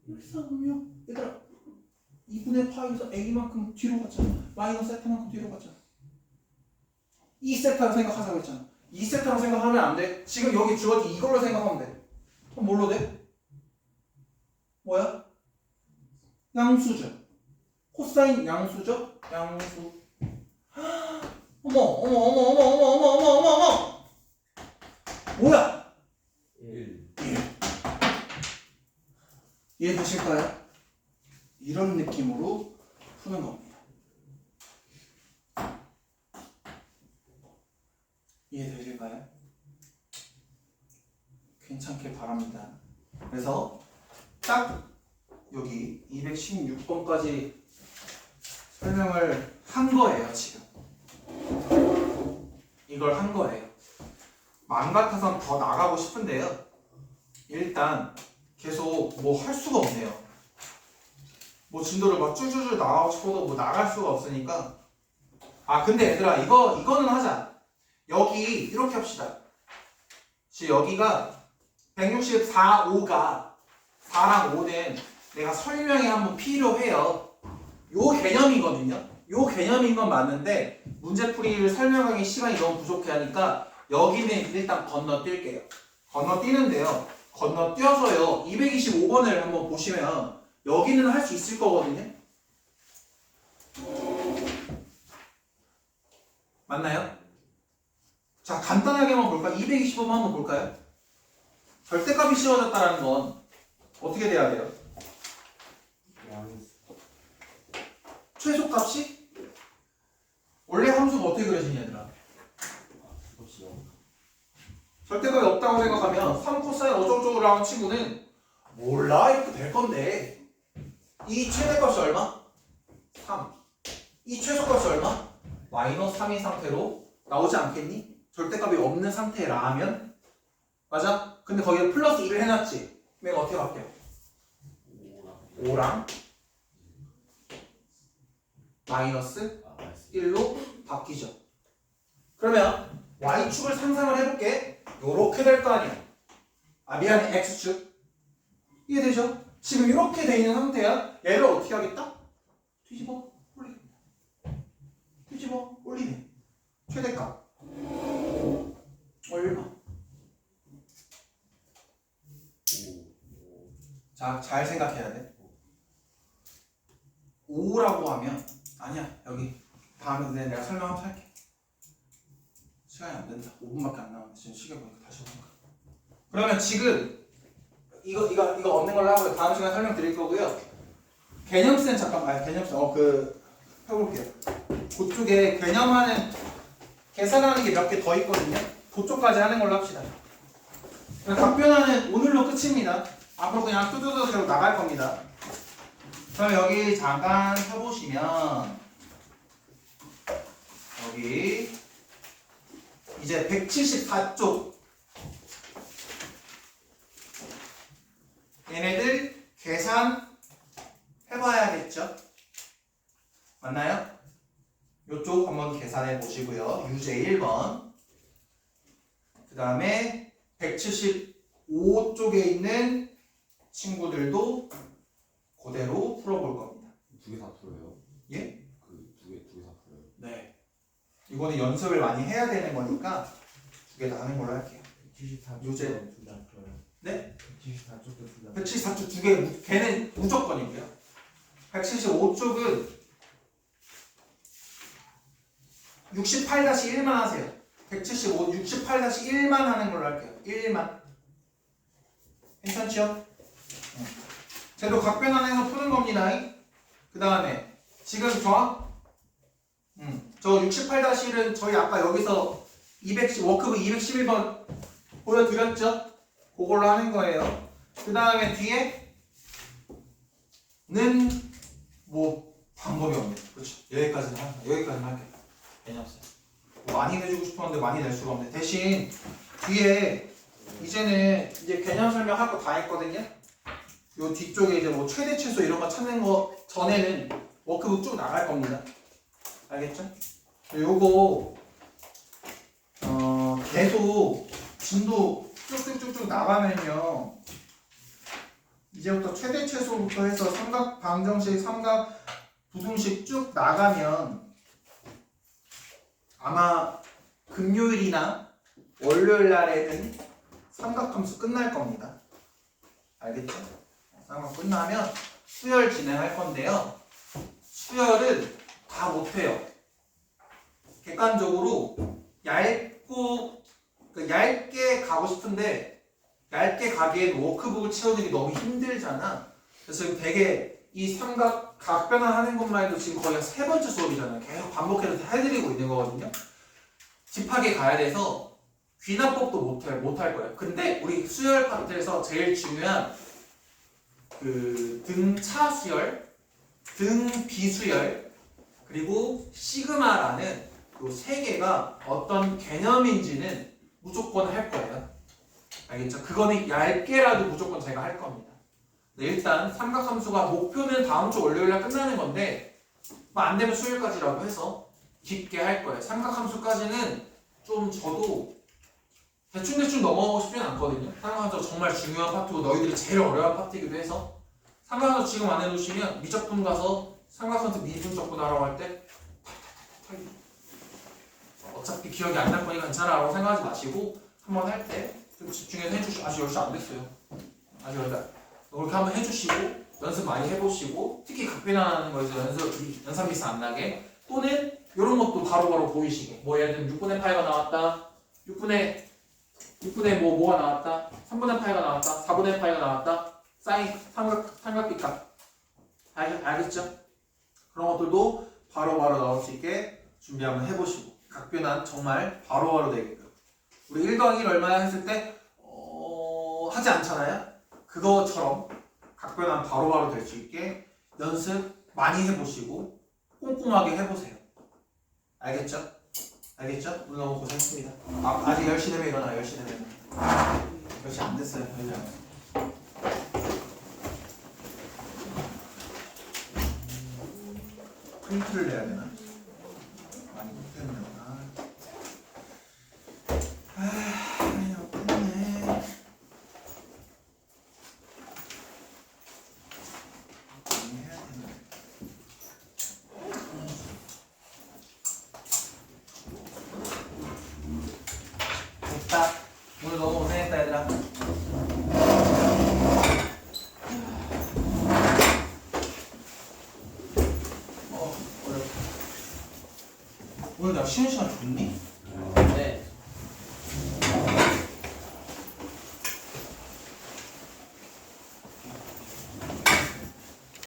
[SPEAKER 1] 몇 사분면? 얘들아 2분의 파이에서 a만큼 뒤로 갔잖아. 마이너스 세타만큼 뒤로 갔잖아. 이 세타를 생각하자고 했잖아. 이 세타로 생각하면 안 돼. 지금 여기 주어진 이걸로 생각하면 돼. 그럼 뭘로 돼? 뭐야? 양수죠. 코사인 양수죠? 양수. 어머 어머 어머 어머 어머 어머 어머 어머 어머 뭐야?
[SPEAKER 2] 1
[SPEAKER 1] 이해되실까요? 이런 느낌으로 푸는 겁니다. 이해되실까요? 괜찮길 바랍니다. 그래서 딱 여기 216번까지 설명을 한 거예요, 지금. 이걸 한 거예요. 마음 같아선 더 나가고 싶은데요. 일단 계속 뭐 할 수가 없네요. 뭐 진도를 막 쭈쭈쭈 나가고 싶어도 뭐 나갈 수가 없으니까. 아 근데 얘들아 이거는 하자. 여기 이렇게 합시다. 지금 여기가 164, 5가 4랑 5는 내가 설명이 한번 필요해요. 요 개념이거든요. 요 개념인 건 맞는데 문제풀이를 설명하기 시간이 너무 부족해 하니까 여기는 일단 건너뛸게요. 건너뛰는데요. 건너뛰어서요. 225번을 한번 보시면 여기는 할 수 있을 거거든요. 맞나요? 자, 간단하게만 볼까? 225번 한번 볼까요? 절대값이 씌워졌다는 건 어떻게 돼야 돼요? 최소값이? 원래 함수가 어떻게 그려지냐 얘들아? 절대값이 없다고 생각하면 3코사인 어쩌고저쩌고 라는 친구는 몰라 이렇게 될 건데 이 최대값이 얼마? 3. 이 최소값이 얼마? 마이너스 3인 상태로 나오지 않겠니? 절대값이 없는 상태라면 맞아? 근데 거기에 플러스 2를 해놨지? 그럼 어떻게 바뀌어? 5랑 마이너스 1로 바뀌죠. 그러면 y축을 상상을 해볼게. 요렇게 될 거 아니야. 아 미안해 x축. 이해되죠? 지금 이렇게 돼 있는 상태야. 얘를 어떻게 하겠다? 뒤집어 올리겠다. 뒤집어 올리네. 최대값 얼마? 자, 잘 생각해야 돼. 5라고 하면 아니야 여기 다음에 내가 설명 한번 할게. 시간이 안 된다. 5분밖에 안 남았는데 지금 시계 보니까 다시 보니까. 그러면 지금 이거 없는 걸로 하고 다음 시간에 설명드릴 거고요. 개념센 잠깐만 개념센 해볼게요. 그쪽에 개념하는 계산하는 게 몇 개 더 있거든요. 그쪽까지 하는 걸로 합시다. 답변하는 오늘로 끝입니다. 앞으로 그냥 뚜두두 계속 나갈 겁니다. 그럼 여기 잠깐 펴보시면 여기 이제 174쪽 얘네들 계산 해봐야겠죠? 맞나요? 이쪽 한번 계산해 보시고요. 유제 1번 그 다음에 175쪽에 있는 친구들도 그대로 풀어볼 겁니다.
[SPEAKER 2] 두 개 다 풀어요?
[SPEAKER 1] 예?
[SPEAKER 2] 그 두 개 다 풀어요?
[SPEAKER 1] 네. 이거는 연습을 많이 해야 되는 거니까 두 개 다 하는 걸로 할게요.
[SPEAKER 3] 174쪽
[SPEAKER 1] 요새-
[SPEAKER 3] 둘다 풀어요.
[SPEAKER 1] 네?
[SPEAKER 3] 174쪽도 둘다
[SPEAKER 1] 174쪽 두 개, 걔는 무조건이고요. 175쪽은 68-1만 하세요. 175, 68-1만 하는 걸로 할게요. 1만. 괜찮죠? 쟤도 각변환해서 푸는 겁니다. 그 다음에 지금 저 68-1은 저희 아까 여기서 210, 워크북 211번 보여드렸죠? 그걸로 하는 거예요. 그 다음에 뒤에는 뭐 방법이 없네요. 그렇죠? 여기까지는 할게요. 개념 없어요. 뭐 많이 내주고 싶었는데 많이 낼 수가 없네. 대신 뒤에 이제는 이제 개념 설명할 거 다 했거든요. 요 뒤쪽에 이제 뭐 최대 최소 이런 거 찾는 거 전에는 워크북 쭉 나갈 겁니다. 알겠죠? 요거 계속 진도 쭉쭉쭉쭉 나가면요. 이제부터 최대 최소부터 해서 삼각 방정식, 삼각 부등식 쭉 나가면 아마 금요일이나 월요일 날에는 삼각함수 끝날 겁니다. 알겠죠? 삼각 끝나면 수열 진행할 건데요. 수열은 다 못해요. 객관적으로 얇게 가고 싶은데 얇게 가기엔 워크북을 채워주기 너무 힘들잖아. 그래서 지금 되게 이 삼각 각변환 하는 것만 해도 지금 거의 3번째 수업이잖아요. 계속 반복해서 해드리고 있는 거거든요. 딥하게 가야 돼서 귀납법도 못할 거예요. 근데 우리 수열 파트에서 제일 중요한 그 등차 수열, 등 비수열, 그리고 시그마라는 그 세 개가 어떤 개념인지는 무조건 할 거예요. 알겠죠? 그거는 얇게라도 무조건 제가 할 겁니다. 네, 일단 삼각함수가 목표는 다음 주 월요일날 끝나는 건데 뭐 안 되면 수요일까지라고 해서 깊게 할 거예요. 삼각함수까지는 좀 저도 대충 넘어가고 싶지는 않거든요. 삼각함수 정말 중요한 파트고 너희들이 제일 어려운 파트이기도 해서 삼각함수 지금 안 해놓으시면 미적분 가서 삼각함수 미분적분 하라고 할 때 어차피 기억이 안 날 거니까 괜찮아 라고 생각하지 마시고 한번 할 때 좀 집중해서 해주시고 아직 10시 안 됐어요. 아직 10시 그렇게 한번 해주시고 연습 많이 해보시고 특히 각변환하는 거에서 연산 미스 안 나게 또는 이런 것도 바로바로 보이시게 뭐 예를 들면 6분의 파이가 나왔다 6분의 뭐가 나왔다 3분의 파이가 나왔다 4분의 파이가 나왔다 사인 삼각비값 알겠죠? 그런 것들도 바로바로 나올 수 있게 준비 한번 해보시고 각변환 정말 바로바로 되게끔 우리 1-1 얼마야 했을 때 하지 않잖아요? 그거처럼 각변환 바로바로 될 수 있게 연습 많이 해보시고 꼼꼼하게 해보세요. 알겠죠? 알겠죠? 오늘 너무 고생했습니다. 아직 10시 되면 일어나. 10시 되면 10시 안 됐어요. 프린트를 내야 되나? 많이 못했네. 많이 못했네. 됐다. 오늘 너무 고생했다 얘들아. 어렵다. 오늘 나 쉬는 시간 좋니?